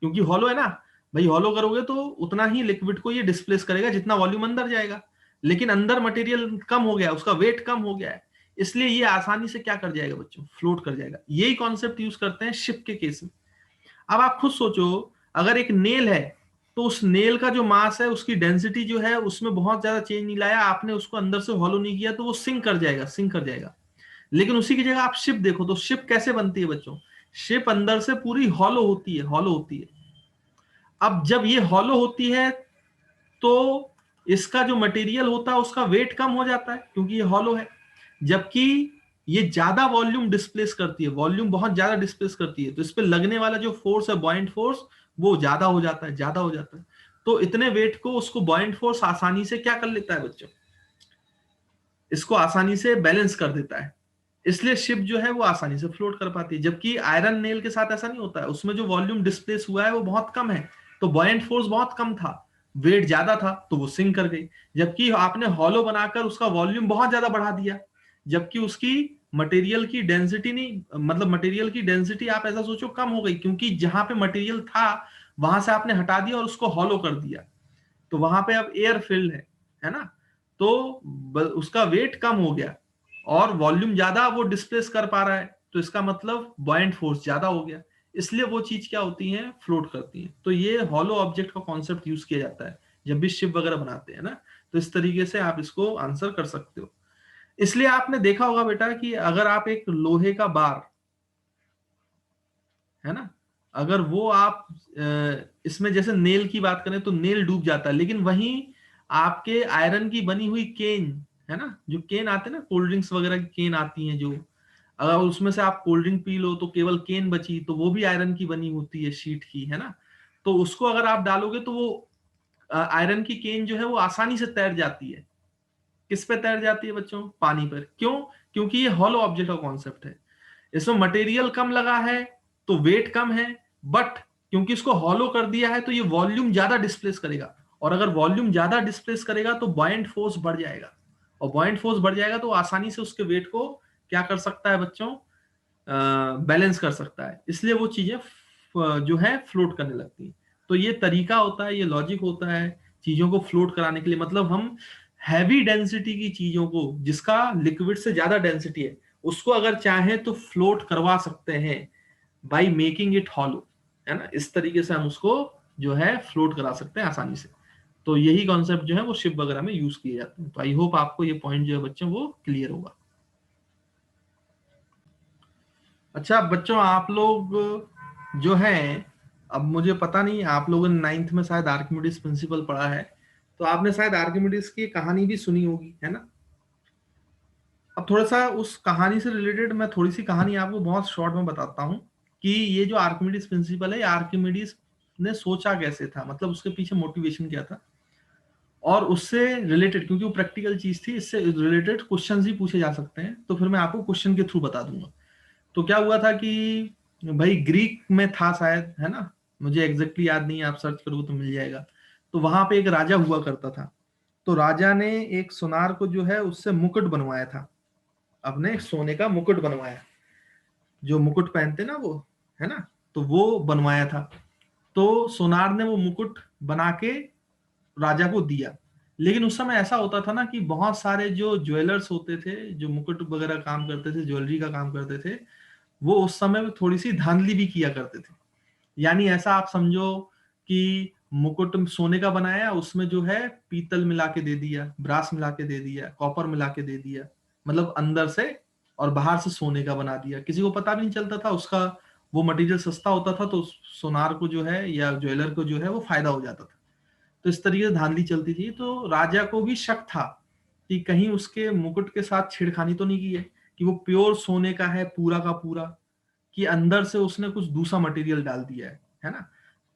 क्योंकि हॉलो है ना भाई, हॉलो करोगे तो उतना ही लिक्विड को ये डिस्प्लेस करेगा जितना वॉल्यूम अंदर जाएगा, लेकिन अंदर मटेरियल कम हो गया, उसका वेट कम हो गया है, इसलिए ये आसानी से क्या कर जाएगा बच्चों, फ्लोट कर जाएगा। यही कॉन्सेप्ट यूज करते हैं शिप के केस में। अब आप खुद सोचो, अगर एक नेल है तो उस नेल का जो मास है, उसकी डेंसिटी जो है उसमें बहुत ज्यादा चेंज नहीं लाया आपने, उसको अंदर से हॉलो नहीं किया, तो वो सिंक कर जाएगा, सिंक कर जाएगा। लेकिन उसी की जगह आप शिप देखो तो शिप कैसे बनती है बच्चों, शिप अंदर से पूरी हॉलो होती है, हॉलो होती है। अब जब ये हॉलो होती है तो इसका जो मटेरियल होता है उसका वेट कम हो जाता है क्योंकि ये हॉलो है, जबकि ये ज्यादा वॉल्यूम डिस्प्लेस करती है, वॉल्यूम बहुत ज्यादा डिस्प्लेस करती है, तो इस पे लगने वाला जो फोर्स है बॉइंट फोर्स, वो ज्यादा हो जाता है, ज्यादा हो जाता है। तो इतने वेट को उसको बॉइंट फोर्स आसानी से क्या कर लेता है बच्चों, इसको आसानी से बैलेंस कर देता है, इसलिए शिप जो है वो आसानी से फ्लोट कर पाती है। जबकि आयरन नेल के साथ ऐसा नहीं होता है, उसमें जो वॉल्यूम डिस्प्लेस हुआ है वो बहुत कम है, तो बॉयंट फोर्स बहुत कम था, वेट ज्यादा था, तो वो सिंक कर गई। जबकि आपने हॉलो बनाकर उसका वॉल्यूम बहुत ज्यादा बढ़ा दिया, जबकि उसकी मटेरियल की डेंसिटी नहीं, मतलब मटेरियल की डेंसिटी आप ऐसा सोचो कम हो गई, क्योंकि जहां पे मटेरियल था वहां से आपने हटा दिया और उसको हॉलो कर दिया, तो वहां पे अब एयर फिल्ड है ना, तो उसका वेट कम हो गया और वॉल्यूम ज्यादा वो डिस्प्लेस कर पा रहा है, तो इसका मतलब बॉयंट फोर्स ज्यादा हो गया, इसलिए वो चीज क्या होती है, फ्लोट करती है। तो ये हॉलो ऑब्जेक्ट का कॉन्सेप्ट यूज किया जाता है जब भी शिप वगैरह बनाते हैं ना, तो इस तरीके से आप इसको आंसर कर सकते हो। इसलिए आपने देखा होगा बेटा कि अगर आप एक लोहे का बार है ना, अगर वो आप इसमें जैसे नेल की बात करें तो नेल डूब जाता है, लेकिन वहीं आपके आयरन की बनी हुई केन है ना, जो केन आते हैं ना, कोल्ड ड्रिंक्स वगैरह की केन आती हैं जो, अगर उसमें से आप कोल्ड ड्रिंक पी लो तो केवल केन बची, तो वो भी आयरन की बनी होती है, शीट की है ना, तो उसको अगर आप डालोगे तो वो आयरन की केन जो है वो आसानी से तैर जाती है। किस पे तैर जाती है बच्चों, पानी पर। क्यों, क्योंकि ये हॉलो ऑब्जेक्ट का कॉन्सेप्ट है, इसमें मटेरियल कम लगा है तो वेट कम है, बट क्योंकि इसको हॉलो कर दिया है तो ये वॉल्यूम ज्यादा डिस्प्लेस करेगा, और अगर वॉल्यूम ज्यादा डिस्प्लेस करेगा तो बॉयंट फोर्स बढ़ जाएगा, और बॉयंट फोर्स बढ़ जाएगा तो आसानी से उसके वेट को क्या कर सकता है बच्चों, बैलेंस कर सकता है, इसलिए वो चीजें जो है फ्लोट करने लगती हैं। तो ये तरीका होता है, ये लॉजिक होता है चीजों को फ्लोट कराने के लिए, मतलब हम हैवी डेंसिटी की चीजों को, जिसका लिक्विड से ज्यादा डेंसिटी है, उसको अगर चाहें तो फ्लोट करवा सकते हैं बाय मेकिंग इट हॉलो, है ना, इस तरीके से हम उसको जो है फ्लोट करा सकते हैं आसानी से। तो यही कॉन्सेप्ट जो है वो शिप वगैरह में यूज किए जाते हैं। तो आई होप आपको ये पॉइंट जो है बच्चों वो क्लियर होगा। अच्छा बच्चों, आप लोग जो है, अब मुझे पता नहीं, आप लोगों ने नाइन्थ में शायद आर्किमिडीज प्रिंसिपल पढ़ा है, तो आपने शायद आर्किमिडीज की कहानी भी सुनी होगी, है ना। अब थोड़ा सा उस कहानी से रिलेटेड मैं थोड़ी सी कहानी आपको बहुत शॉर्ट में बताता हूँ कि ये जो आर्किमिडीज प्रिंसिपल है, आर्किमिडीज ने सोचा कैसे था, मतलब उसके पीछे मोटिवेशन क्या था, और उससे रिलेटेड, क्योंकि वो प्रैक्टिकल चीज थी, इससे रिलेटेड क्वेश्चंस भी पूछे जा सकते हैं, तो फिर मैं आपको क्वेश्चन के थ्रू बता दूंगा। तो क्या हुआ था कि भाई ग्रीक में था शायद, है ना, मुझे एग्जैक्टली याद नहीं है, आप सर्च करोगे तो मिल जाएगा। तो वहां पे एक राजा हुआ करता था, तो राजा ने एक सुनार को जो है उससे मुकुट बनवाया था, अपने सोने का मुकुट बनवाया, जो मुकुट पहनते ना वो, है ना, तो वो बनवाया था। तो सोनार ने वो मुकुट बना के राजा को दिया, लेकिन उस समय ऐसा होता था ना कि बहुत सारे जो ज्वेलर्स होते थे, जो मुकुट वगैरह काम करते थे, ज्वेलरी का काम करते थे, वो उस समय में थोड़ी सी धांधली भी किया करते थे। यानी ऐसा आप समझो कि मुकुट सोने का बनाया, उसमें जो है पीतल मिला के दे दिया, ब्रास मिला के दे दिया, कॉपर मिला के दे दिया, मतलब अंदर से और बाहर से सोने का बना दिया, किसी को पता भी नहीं चलता था उसका, वो मटेरियल सस्ता होता था तो सोनार को जो है या ज्वेलर को जो है वो फायदा हो जाता था। तो इस तरीके से धांधली चलती थी, तो राजा को भी शक था कि कहीं उसके मुकुट के साथ छेड़खानी तो नहीं की है, कि वो प्योर सोने का है पूरा का पूरा, कि अंदर से उसने कुछ दूसरा मटेरियल डाल दिया है ना।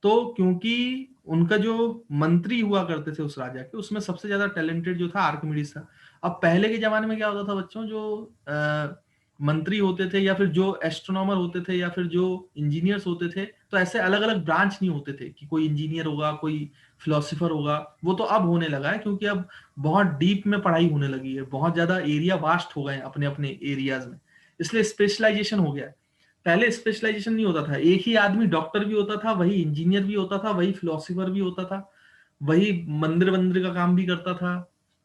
तो क्योंकि उनका जो मंत्री हुआ करते थे उस राजा के, उसमें सबसे ज्यादा टैलेंटेड जो था आर्किमिडीज था। अब पहले के जमाने में क्या होता था बच्चों, जो मंत्री होते थे या फिर जो एस्ट्रोनॉमर होते थे या फिर जो इंजीनियर्स होते थे, तो ऐसे अलग अलग ब्रांच नहीं होते थे कि कोई इंजीनियर होगा, कोई फिलोसफर होगा। वो तो अब होने लगा है, क्योंकि अब बहुत डीप में पढ़ाई होने लगी है, बहुत ज्यादा एरिया वास्ट हो गए हैं अपने अपने एरियाज में, इसलिए स्पेशलाइजेशन हो गया है। पहले स्पेशलाइजेशन नहीं होता था, एक ही आदमी डॉक्टर भी होता था, वही इंजीनियर भी होता था, वही फिलोसफर भी होता था, वही मंदिर मंदिर का काम भी करता था,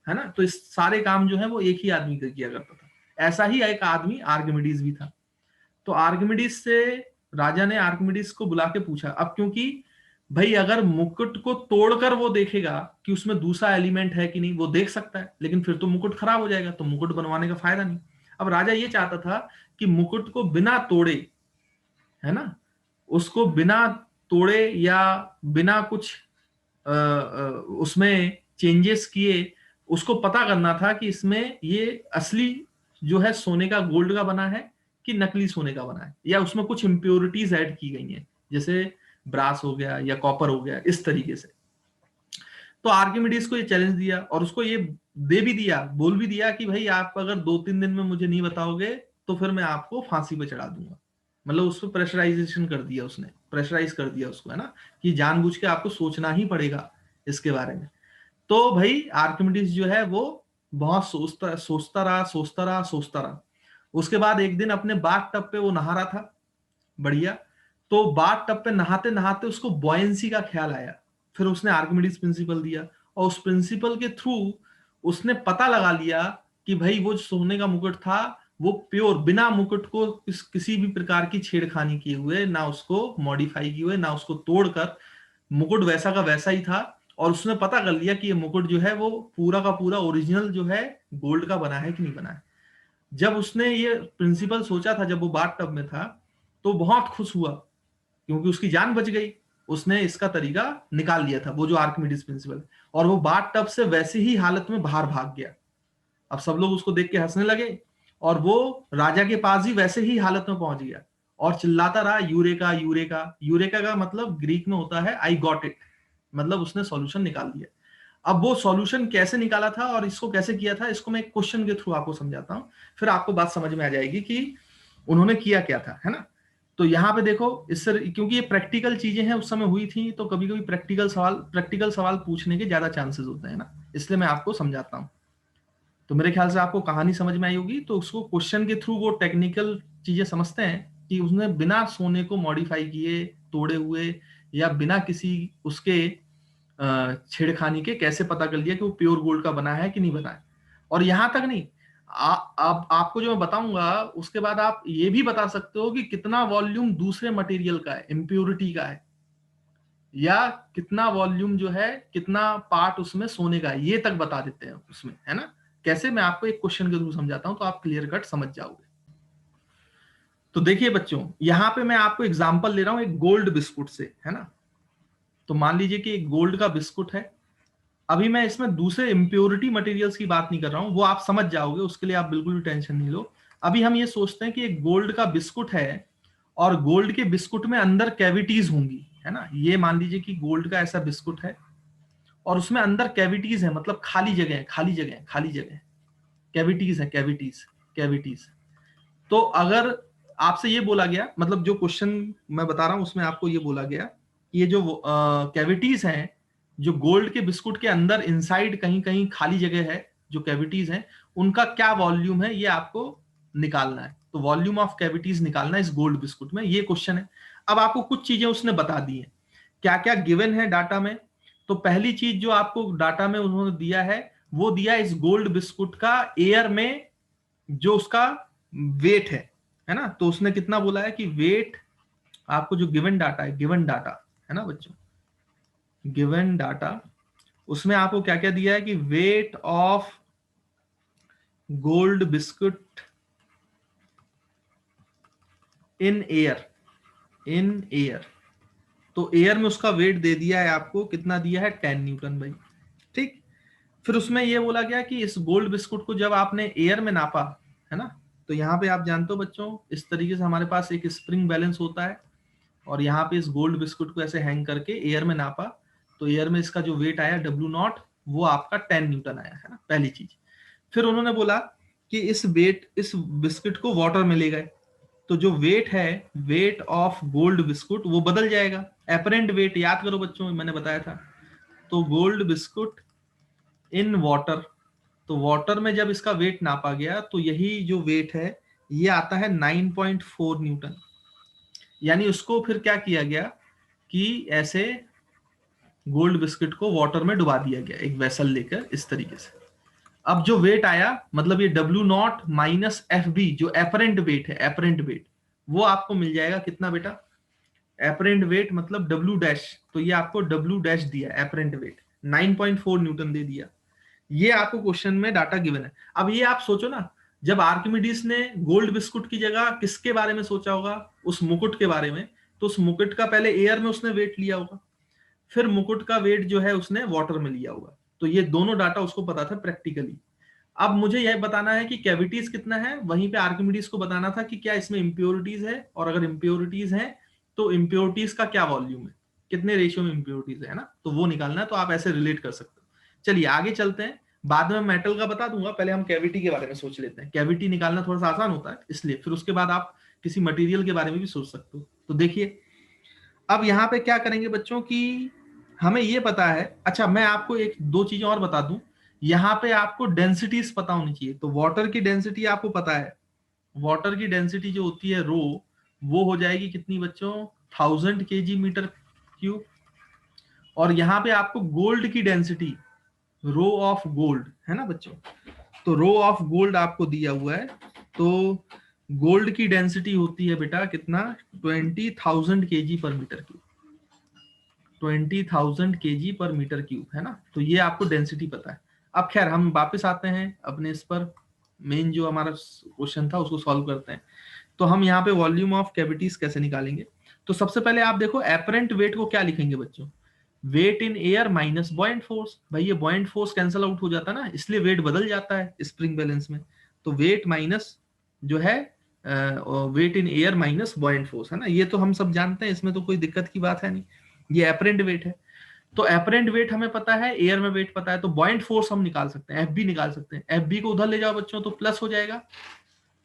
है ना। तो इस सारे काम जो है वो एक ही आदमी किया करता था। ऐसा ही एक आदमी आर्किमिडीज भी था। तो आर्किमिडीज से राजा ने आर्किमिडीज को बुला के पूछा, अब क्योंकि भाई अगर मुकुट को तोड़कर वो देखेगा कि उसमें दूसरा एलिमेंट है कि नहीं, वो देख सकता है, लेकिन फिर तो मुकुट खराब हो जाएगा, तो मुकुट बनवाने का फायदा नहीं। अब राजा ये चाहता था कि मुकुट को बिना तोड़े, है ना, उसको बिना तोड़े या बिना कुछ उसमें चेंजेस किए, उसको पता करना था कि इसमें ये असली जो है सोने का, गोल्ड का बना है कि नकली सोने का बना है, या उसमें कुछ इंप्योरिटीज ऐड की गई हैं, जैसे ब्रास हो गया या कॉपर हो गया, इस तरीके से। तो आर्किमिडीज को ये चैलेंज दिया, और उसको ये दे भी दिया, बोल भी दिया कि भाई आप अगर 2-3 दिन में मुझे नहीं बताओगे तो फिर मैं आपको फांसी पे चढ़ा दूंगा। मतलब उसको प्रेशराइजेशन कर दिया, उसने प्रेशराइज कर दिया उसको, है ना, कि जानबूझ के आपको सोचना ही पड़ेगा इसके बारे में। तो भाई आर्किमिडीज जो है वो बहुत सोचता सोचता रहा, सोचता रहा, सोचता रहा। उसके बाद एक दिन अपने बाथ टब पे वो नहा रहा था, बढ़िया। तो बाथ टब पे नहाते नहाते उसको बॉयंसी का ख्याल आया। फिर उसने आर्किमिडीज प्रिंसिपल दिया, और उस प्रिंसिपल के थ्रू उसने पता लगा लिया कि भाई वो जो सोने का मुकुट था वो प्योर, बिना मुकुट को किसी भी प्रकार की छेड़खानी किए हुए, ना उसको मॉडिफाई किए हुए, ना उसको तोड़कर, मुकुट वैसा का वैसा ही था। और उसने पता कर लिया कि ये मुकुट जो है वो पूरा का पूरा ओरिजिनल जो है गोल्ड का बना है कि नहीं बना है। जब उसने ये प्रिंसिपल सोचा था, जब वो बाथ टब में था, तो बहुत खुश हुआ, क्योंकि उसकी जान बच गई। उसने इसका तरीका निकाल लिया था, वो जो आर्किमिडीज प्रिंसिपल, और वो बाथ टब से वैसी ही हालत में बाहर भाग गया। अब सब लोग उसको देख के हंसने लगे, और वो राजा के पास ही वैसे ही हालत में पहुंच गया और चिल्लाता रहा, यूरेका यूरेका। यूरेका का मतलब ग्रीक में होता है आई गॉट इट, मतलब उसने सॉल्यूशन निकाल दिया। अब वो सॉल्यूशन कैसे निकाला था और इसको कैसे किया था, इसको मैं एक क्वेश्चन के थ्रू आपको समझाता हूं, फिर आपको बात समझ में आ जाएगी कि उन्होंने किया क्या था, है ना। तो यहाँ पे देखो, इससे, क्योंकि ये प्रैक्टिकल चीजें हैं उस समय हुई थी, तो कभी कभी प्रैक्टिकल सवाल पूछने के ज्यादा चांसेस होते हैं ना, इसलिए मैं आपको समझाता हूँ। तो मेरे ख्याल से आपको कहानी समझ में आई होगी। तो उसको क्वेश्चन के थ्रू वो टेक्निकल चीजें समझते हैं कि उसने बिना सोने को मॉडिफाई किए, तोड़े हुए, या बिना किसी उसके छेड़खानी के कैसे पता कर लिया कि वो प्योर गोल्ड का बना है कि नहीं बना है। और यहां तक नहीं, आपको जो मैं बताऊंगा उसके बाद आप ये भी बता सकते हो कि कितना वॉल्यूम दूसरे मटेरियल का है, इम्प्योरिटी का है, या कितना वॉल्यूम जो है, कितना पार्ट उसमें सोने का है, ये तक बता देते हैं उसमें, है ना। कैसे, मैं आपको एक क्वेश्चन के थ्रू समझाता हूं तो आप क्लियर कट समझ जाओगे। तो देखिए बच्चों, यहां पे मैं आपको एग्जांपल ले रहा हूं एक गोल्ड बिस्कुट से, है ना। तो मान लीजिए कि एक गोल्ड का बिस्कुट है। अभी मैं इसमें दूसरे इम्प्योरिटी मटेरियल्स की बात नहीं कर रहा हूं, वो आप समझ जाओगे, उसके लिए आप बिल्कुल भी टेंशन नहीं लो। अभी हम ये सोचते हैं कि एक गोल्ड का बिस्कुट है, और गोल्ड के बिस्कुट में अंदर कैविटीज होंगी, है ना। ये मान लीजिए कि गोल्ड का ऐसा बिस्कुट है, और उसमें अंदर कैविटीज है, मतलब खाली जगह है, खाली जगह है, खाली जगह है, कैविटीज है, कैविटीज, कैविटीज। तो अगर आपसे ये बोला गया, मतलब जो क्वेश्चन मैं बता रहा हूं उसमें आपको ये बोला गया कि ये जो कैविटीज हैं, जो गोल्ड के बिस्कुट के अंदर इनसाइड कहीं कहीं खाली जगह है, जो कैविटीज हैं, उनका क्या वॉल्यूम है, ये आपको निकालना है। तो वॉल्यूम ऑफ कैविटीज निकालना है इस गोल्ड बिस्कुट में, ये क्वेश्चन है। अब आपको कुछ चीजें उसने बता दी है, क्या क्या गिवन है डाटा में। तो पहली चीज जो आपको डाटा में उन्होंने दिया है, वो दिया इस गोल्ड बिस्कुट का एयर में जो उसका वेट है ना। तो उसने कितना बोला है कि वेट, आपको जो गिवन डाटा है, गिवन डाटा, है ना बच्चों, गिवन डाटा, उसमें आपको क्या क्या दिया है कि weight of gold biscuit in air, in air. तो एयर में उसका वेट दे दिया है आपको, कितना दिया है, 10 न्यूटन भाई, ठीक। फिर उसमें यह बोला गया कि इस गोल्ड बिस्कुट को जब आपने एयर में नापा, है ना, तो यहां पे आप जानते हो बच्चों, इस तरीके से हमारे पास एक स्प्रिंग बैलेंस होता है, और यहाँ पे इस गोल्ड बिस्कुट को ऐसे हैंग करके एयर में नापा, तो एयर में इसका जो वेट आया W0 वो आपका 10 न्यूटन आया, है ना, पहली चीज। फिर उन्होंने बोला कि इस बिस्किट को वाटर में ले गए, तो जो वेट है, वेट ऑफ गोल्ड बिस्कुट वो बदल जाएगा। एपरेंट वेट याद करो बच्चों, मैंने बताया था। तो गोल्ड बिस्कुट इन वाटर, तो वाटर में जब इसका वेट नापा गया तो यही जो वेट है ये आता है 9.4 न्यूटन। यानी उसको फिर क्या किया गया कि ऐसे गोल्ड बिस्किट को वाटर में डुबा दिया गया एक वेसल लेकर इस तरीके से। अब जो वेट आया, मतलब ये W0 माइनस FB जो एपरेंट वेट है, एपरेंट वेट वो आपको मिल जाएगा कितना बेटा, एपरेंट वेट मतलब W डैश, तो ये आपको W डैश दिया एपरेंट वेट 9.4 न्यूटन दे दिया। ये आपको क्वेश्चन में डाटा गिवन है। अब ये आप सोचो ना, जब आर्किमिडीज ने गोल्ड बिस्कुट की जगह किसके बारे में सोचा होगा, उस मुकुट के बारे में, तो उस मुकुट का पहले एयर में उसने वेट लिया होगा, फिर मुकुट का वेट जो है उसने वाटर में लिया होगा। तो ये दोनों डाटा उसको पता था प्रैक्टिकली। अब मुझे यह बताना है कि कैविटीज कितना है, वहीं पे आर्किमिडीज को बताना था कि क्या इसमें इंप्योरिटीज है, और अगर इंप्योरिटीज है तो इंप्योरिटीज का क्या वॉल्यूम है, कितने रेशियो में इंप्योरिटीज है ना, तो वो निकालना है। तो आप ऐसे रिलेट कर सकते हो। चलिए आगे चलते हैं, बाद में मेटल का बता दूंगा, पहले हम कैविटी के बारे में सोच लेते हैं। कैविटी निकालना थोड़ा सा आसान होता है इसलिए, फिर उसके बाद आप किसी मटेरियल के बारे में भी सोच सकते हो। तो देखिए अब यहाँ पे क्या करेंगे बच्चों की, हमें ये पता है, अच्छा मैं आपको एक दो चीजें और बता दूं, यहाँ पे आपको डेंसिटीज पता होनी चाहिए। तो वाटर की डेंसिटी आपको पता है, वाटर की डेंसिटी जो होती है रो, वो हो जाएगी कितनी बच्चों, 1000 kg/m³। और यहाँ पे आपको गोल्ड की डेंसिटी, रो ऑफ गोल्ड है ना बच्चों, तो रो ऑफ गोल्ड आपको दिया हुआ है। तो गोल्ड की डेंसिटी होती है बेटा कितना, 20,000 kg/m³। 20,000 kg/m³ है ना, तो ये आपको डेंसिटी पता है। अब खैर हम वापस आते हैं अपने इस पर, मेन जो हमारा क्वेश्चन था उसको सॉल्व करते हैं। तो हम यहाँ पे वॉल्यूम ऑफ कैविटीज कैसे निकालेंगे। तो सबसे पहले आप देखो एपरेंट वेट को क्या लिखेंगे बच्चों, weight in air minus buoyant force. भाई ये बॉइंट फोर्स कैंसल आउट हो जाता है ना, इसलिए वेट बदल जाता है स्प्रिंग बैलेंस में। तो वेट माइनस जो है weight in air minus buoyant force है ना, ये तो हम सब जानते हैं, इसमें तो कोई दिक्कत की बात है नहीं, ये एपरेंट वेट है। तो एपरेंट वेट हमें पता है, एयर में वेट पता है, तो बॉइंट फोर्स हम निकाल सकते हैं, FB निकाल सकते हैं। FB को उधर ले जाओ बच्चों तो प्लस हो जाएगा,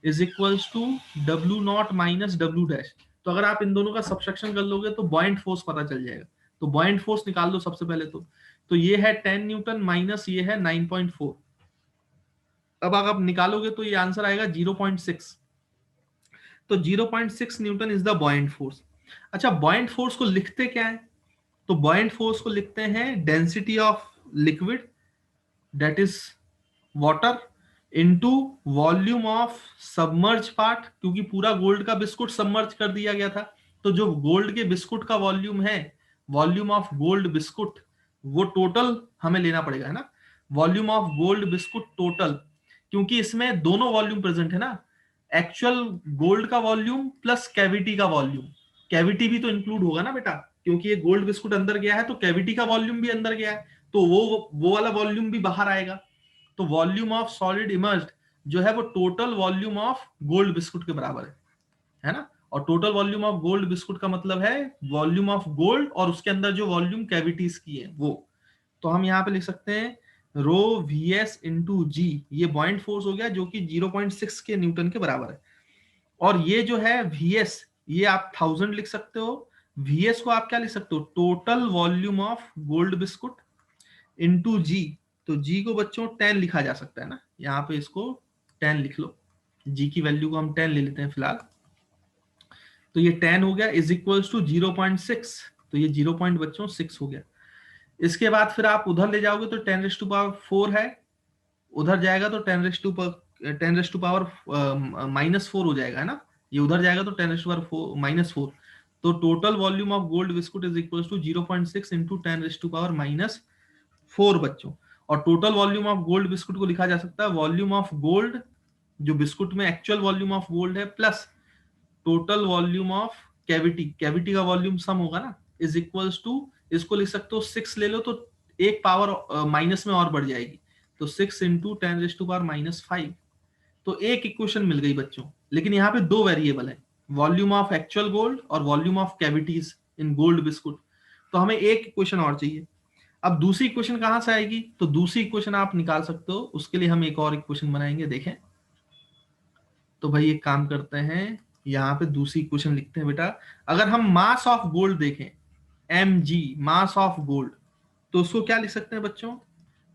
is equals to W0 minus W dash. तो अगर आप इन दोनों का सब्सट्रैक्शन कर लोगे तो बॉइंट फोर्स पता चल जाएगा। तो बॉइंट फोर्स निकाल दो सबसे पहले। तो ये है 10 न्यूटन माइनस ये है 9.4। अब अगर आप निकालोगे तो ये आंसर आएगा 0.6। तो 0.6 न्यूटन इज द बॉइंट फोर्स। अच्छा बॉइंट फोर्स को लिखते क्या है, तो बॉइंट फोर्स को लिखते हैं density of liquid that is water into volume of submerge part, क्योंकि पूरा गोल्ड का बिस्कुट सबमर्ज कर दिया गया था। तो जो गोल्ड के बिस्कुट का वॉल्यूम है, वॉल्यूम ऑफ गोल्ड बिस्कुट, वो टोटल हमें लेना पड़ेगा है ना, volume of gold biscuit total, क्योंकि इसमें दोनों वॉल्यूम प्रेजेंट है ना, एक्चुअल गोल्ड का वॉल्यूम प्लस कैविटी का वॉल्यूम। कैविटी भी तो इंक्लूड होगा ना बेटा, क्योंकि ये गोल्ड बिस्कुट अंदर गया है तो कैविटी का वॉल्यूम भी अंदर गया है, तो वो वाला वॉल्यूम भी बाहर आएगा। तो वॉल्यूम ऑफ सॉलिड इमर्ज्ड जो है वो total volume of gold biscuit के बराबर है ना। और total volume of gold biscuit का मतलब है वॉल्यूम ऑफ गोल्ड और उसके अंदर जो वॉल्यूम कैविटीज की है वो। तो हम यहाँ पे लिख सकते हैं रो VS इंटू जी, ये बॉइंट फोर्स हो गया जो कि 0.6 के न्यूटन के बराबर है। और ये जो है VS, ये आप 1000 लिख सकते हो। VS को आप क्या लिख सकते हो, total volume of gold biscuit into G. तो जी को बच्चों 10 लिखा जा सकता है ना, यहाँ पे इसको 10 लिख लो, जी की वैल्यू को हम 10 ले लेते हैं फिलहाल। तो ये 10 हो गया इज इक्वल्स टू 0.6, तो ये 0.6 हो गया। इसके बाद फिर आप उधर ले जाओगे तो 10⁻⁴ है, उधर जाएगा तो 10⁻⁴ -4 हो जाएगा है ना, ये उधर जाएगा तो 10⁻⁴ तो total volume of gold biscuit is equal to 0.6 into 10⁻⁴ बच्चों। और total volume of gold biscuit को लिखा जा सकता है वॉल्यूम ऑफ गोल्ड जो बिस्कुट में एक्चुअल वॉल्यूम ऑफ गोल्ड है plus total volume of cavity, cavity का वॉल्यूम सम होगा ना, इज इक्वल्स टू, इसको लिख सकते हो 6 ले लो तो एक पावर माइनस में और बढ़ जाएगी, तो 6 इंटू 10⁻⁻⁵। तो एक इक्वेशन मिल गई बच्चों, लेकिन यहाँ पे दो वेरिएबल है, वॉल्यूम ऑफ एक्चुअल गोल्ड और volume of cavities in gold biscuit. तो हमें एक इक्वेशन और चाहिए। अब दूसरी इक्वेशन कहां से आएगी? तो दूसरी इक्वेशन आप निकाल सकते हो, उसके लिए हम एक और इक्वेशन बनाएंगे। देखें तो भाई एक काम करते हैं, यहाँ पे दूसरी इक्वेशन लिखते हैं बेटा। अगर हम मास ऑफ गोल्ड देखें, mg मास ऑफ गोल्ड, तो उसको क्या लिख सकते हैं बच्चों?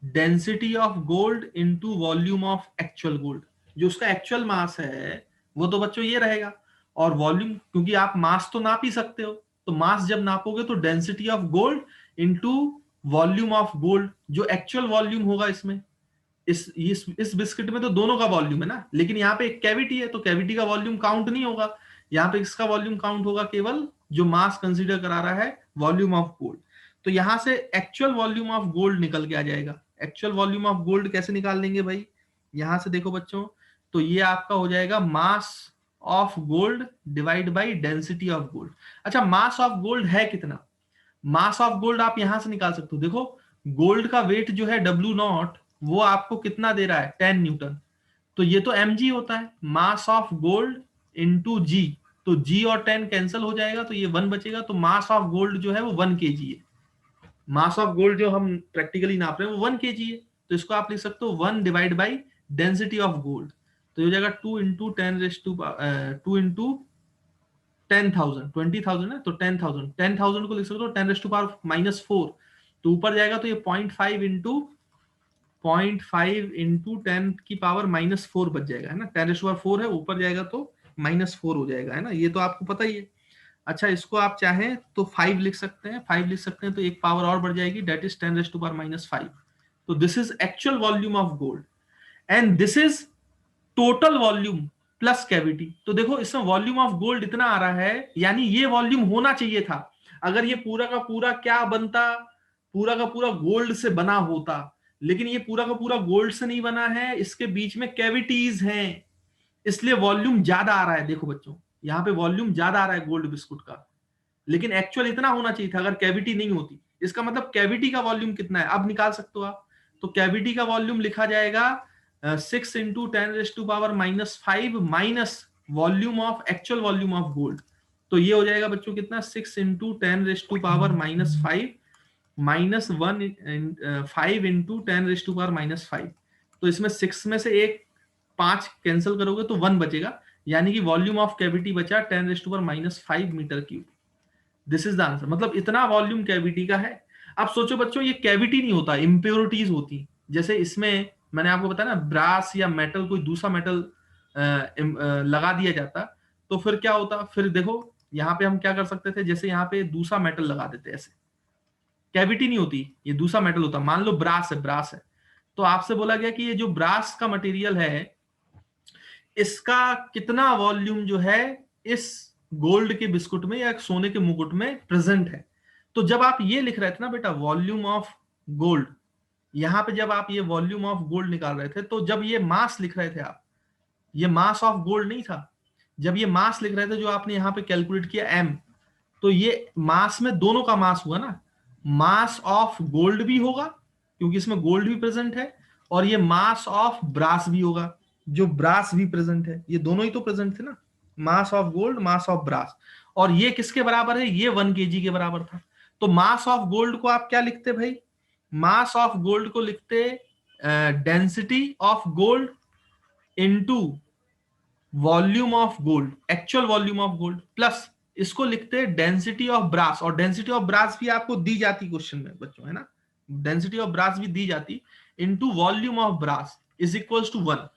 Density of gold into volume of actual gold. जो उसका एक्चुअल मास है वो तो बच्चों ये रहेगा, और वॉल्यूम, क्योंकि आप मास तो नाप ही सकते हो, तो मास जब नापोगे तो density of gold into volume of gold, जो एक्चुअल वॉल्यूम होगा इसमें। इस बिस्किट में तो दोनों का वॉल्यूम है ना, लेकिन यहाँ पे एक कैविटी है तो कैविटी का वॉल्यूम काउंट नहीं होगा। यहाँ पे इसका वॉल्यूम काउंट होगा केवल जो मास कंसीडर करा रहा है, वॉल्यूम ऑफ गोल्ड। तो यहां से एक्चुअल वॉल्यूम ऑफ गोल्ड निकल के आ जाएगा। एक्चुअल वॉल्यूम ऑफ गोल्ड कैसे निकाल लेंगे भाई? यहां से देखो बच्चों, तो ये आपका हो जाएगा मास of gold divide by density of gold. अच्छा, मास ऑफ गोल्ड है कितना? मास ऑफ गोल्ड आप यहां से निकाल सकते हो। देखो गोल्ड का वेट जो है W0, वो आपको कितना दे रहा है? 10 न्यूटन। तो ये तो mg होता है, मास ऑफ गोल्ड इंटू जी। तो g और 10 कैंसिल हो जाएगा, तो ये 1 बचेगा। तो मास ऑफ गोल्ड जो है वो 1 kg है। मास ऑफ गोल्ड जो हम प्रैक्टिकली नाप रहे हैं वो 1 kg है। तो इसको आप लिख सकते हो 1 divide by density of gold. तो ये हो जाएगा 2 इंटू 10 रेस टू 2 इंटू 10,000, 20,000 है तो 10,000, 10,000 को लिख सकते हो 10 रेस टू पावर -4। तो ऊपर जाएगा तो ये 0.5 इंटू 10 की पावर -4 बच जाएगा, है ना। 10⁴ है, ऊपर जाएगा तो -4 हो जाएगा, है ना। ये तो आपको पता ही है। अच्छा, इसको आप चाहें तो 5 लिख सकते हैं, 5 लिख सकते हैं तो एक पावर और बढ़ जाएगी, डेट इज 10⁻⁵। तो this is actual volume of gold and this is total volume plus cavity. तो देखो इसमें वॉल्यूम ऑफ गोल्ड इतना आ रहा है, यानी ये वॉल्यूम होना चाहिए था। अगर ये पूरा का पूरा क्या बनता, पूरा का पूरा गोल्ड से बना होता, लेकिन ये पूरा का पूरा गोल्ड से नहीं बना है, इसके बीच में कैविटीज हैं, इसलिए वॉल्यूम ज्यादा आ रहा है। देखो बच्चों, यहाँ पे वॉल्यूम ज्यादा आ रहा है गोल्ड बिस्कुट का, लेकिन एक्चुअल इतना होना चाहिए था अगर कैविटी नहीं होती। इसका मतलब कैविटी का वॉल्यूम कितना है अब निकाल सकते हो आप। तो कैविटी का वॉल्यूम लिखा जाएगा 6 into 10⁻⁵ minus volume of actual volume of gold. तो ये हो जाएगा बच्चों कितना? 6 इंटू 10⁻⁵ माइनस 5 इंटू 10⁻⁵। तो इसमें 6 में से एक 5 कैंसिल करोगे तो 1 बचेगा, यानी कि वॉल्यूम ऑफ कैविटी बचा 10⁻⁵ metre cube. This is the answer. मतलब इतना वॉल्यूम कैविटी का है। अब सोचो बच्चों, ये कैविटी नहीं होता, इम्प्योरिटीज होती। जैसे इसमें मैंने आपको बताया ना, ब्रास या मेटल, कोई दूसरा मेटल लगा दिया जाता तो फिर क्या होता? फिर देखो यहाँ पे हम क्या कर सकते थे, जैसे यहाँ पे दूसरा मेटल लगा देते, ऐसे कैविटी नहीं होती, ये दूसरा मेटल होता। मान लो ब्रास है, ब्रास है, तो आपसे बोला गया कि ये जो ब्रास का मटेरियल है, इसका कितना वॉल्यूम जो है इस गोल्ड के बिस्कुट में या सोने के मुकुट में प्रेजेंट है। तो जब आप ये लिख रहे थे ना बेटा, वॉल्यूम ऑफ गोल्ड, यहां पे जब आप ये वॉल्यूम ऑफ गोल्ड निकाल रहे थे, तो जब ये मास लिख रहे थे आप, ये मास ऑफ गोल्ड नहीं था। जब ये मास लिख रहे थे जो आपने यहां पे कैलकुलेट किया m, तो ये मास में दोनों का मास हुआ ना, मास ऑफ गोल्ड भी होगा क्योंकि इसमें गोल्ड भी प्रेजेंट है, और ये मास ऑफ ब्रास भी होगा, जो ब्रास भी प्रेजेंट है। ये दोनों ही तो प्रेजेंट थे ना, mass of gold, mass of brass. और ये किसके बराबर है? ये 1 kg के बराबर था। तो मास ऑफ गोल्ड को आप क्या लिखते भाई? मास ऑफ गोल्ड को लिखते density of gold into volume of gold, actual volume of gold, plus इसको लिखते हैं डेंसिटी ऑफ ब्रास। और डेंसिटी ऑफ ब्रास भी आपको दी जाती क्वेश्चन में बच्चों, है ना। डेंसिटी ऑफ ब्रास भी दी जाती, into volume of brass is equals to 1।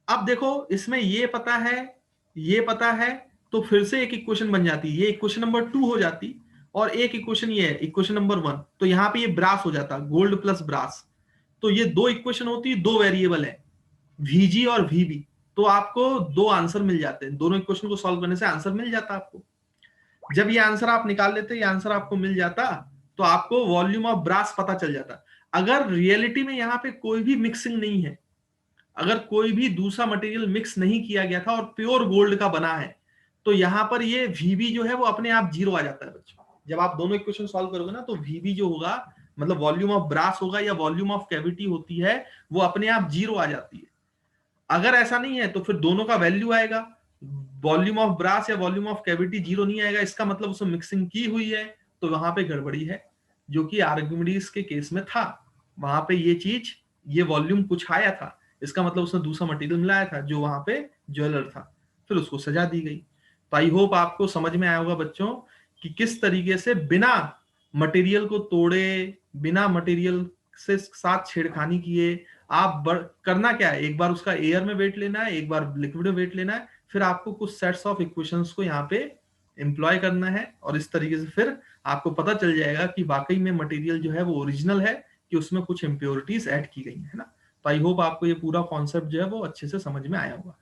अब देखो इसमें ये पता है, ये पता है, तो फिर से एक इक्वेशन बन जाती, ये इक्वेशन नंबर 2 हो जाती, और एक इक्वेशन ये है इक्वेशन नंबर 1। तो यहां पे ये ब्रास हो जाता, गोल्ड प्लस ब्रास। तो ये दो इक्वेशन होती, दो वेरिएबल है, VG और VB। तो आपको दो आंसर मिल जाते हैं, दोनों इक्वेशन को सॉल्व करने से आंसर मिल जाता आपको। जब ये आंसर आप निकाल लेते, ये आंसर आपको मिल जाता, तो आपको वॉल्यूम ऑफ ब्रास पता चल जाता। अगर रियलिटी में यहाँ पे कोई भी मिक्सिंग नहीं है, अगर कोई भी दूसरा मटेरियल मिक्स नहीं किया गया था और प्योर गोल्ड का बना है, तो यहां पर ये VB जो है वो अपने आप 0 आ जाता है बच्चों। जब आप दोनों इक्वेशन सॉल्व करोगे ना, तो VB जो होगा, मतलब वॉल्यूम ऑफ ब्रास होगा या वॉल्यूम ऑफ कैविटी होती है, वो अपने आप 0 आ जाती है। अगर ऐसा नहीं है तो फिर दोनों का वैल्यू आएगा। वॉल्यूम ऑफ ब्रास या वॉल्यूम ऑफ कैविटी जीरो नहीं आएगा, इसका मतलब उसमें मिक्सिंग की हुई है, तो वहां पे गड़बड़ी है, जो कि आर्किमिडीज के केस में था। वहां पे ये चीज, ये वॉल्यूम कुछ आया था, इसका मतलब उसने दूसरा मटेरियल मिलाया था जो वहां पे ज्वेलर था, फिर उसको सजा दी गई। तो आई होप आपको समझ में आया होगा बच्चों कि किस तरीके से बिना मटेरियल को तोड़े, बिना मटेरियल से साथ छेड़खानी किए आप करना क्या है, एक बार उसका एयर में वेट लेना है, एक बार लिक्विड में वेट लेना है, फिर आपको कुछ सेट्स ऑफ इक्वेशंस को यहाँ पे एम्प्लॉय करना है, और इस तरीके से फिर आपको पता चल जाएगा कि वाकई में मटेरियल जो है वो ओरिजिनल है कि उसमें कुछ इम्प्योरिटीज ऐड की गई है ना। तो आई होप आपको ये पूरा कॉन्सेप्ट जो है वो अच्छे से समझ में आया होगा।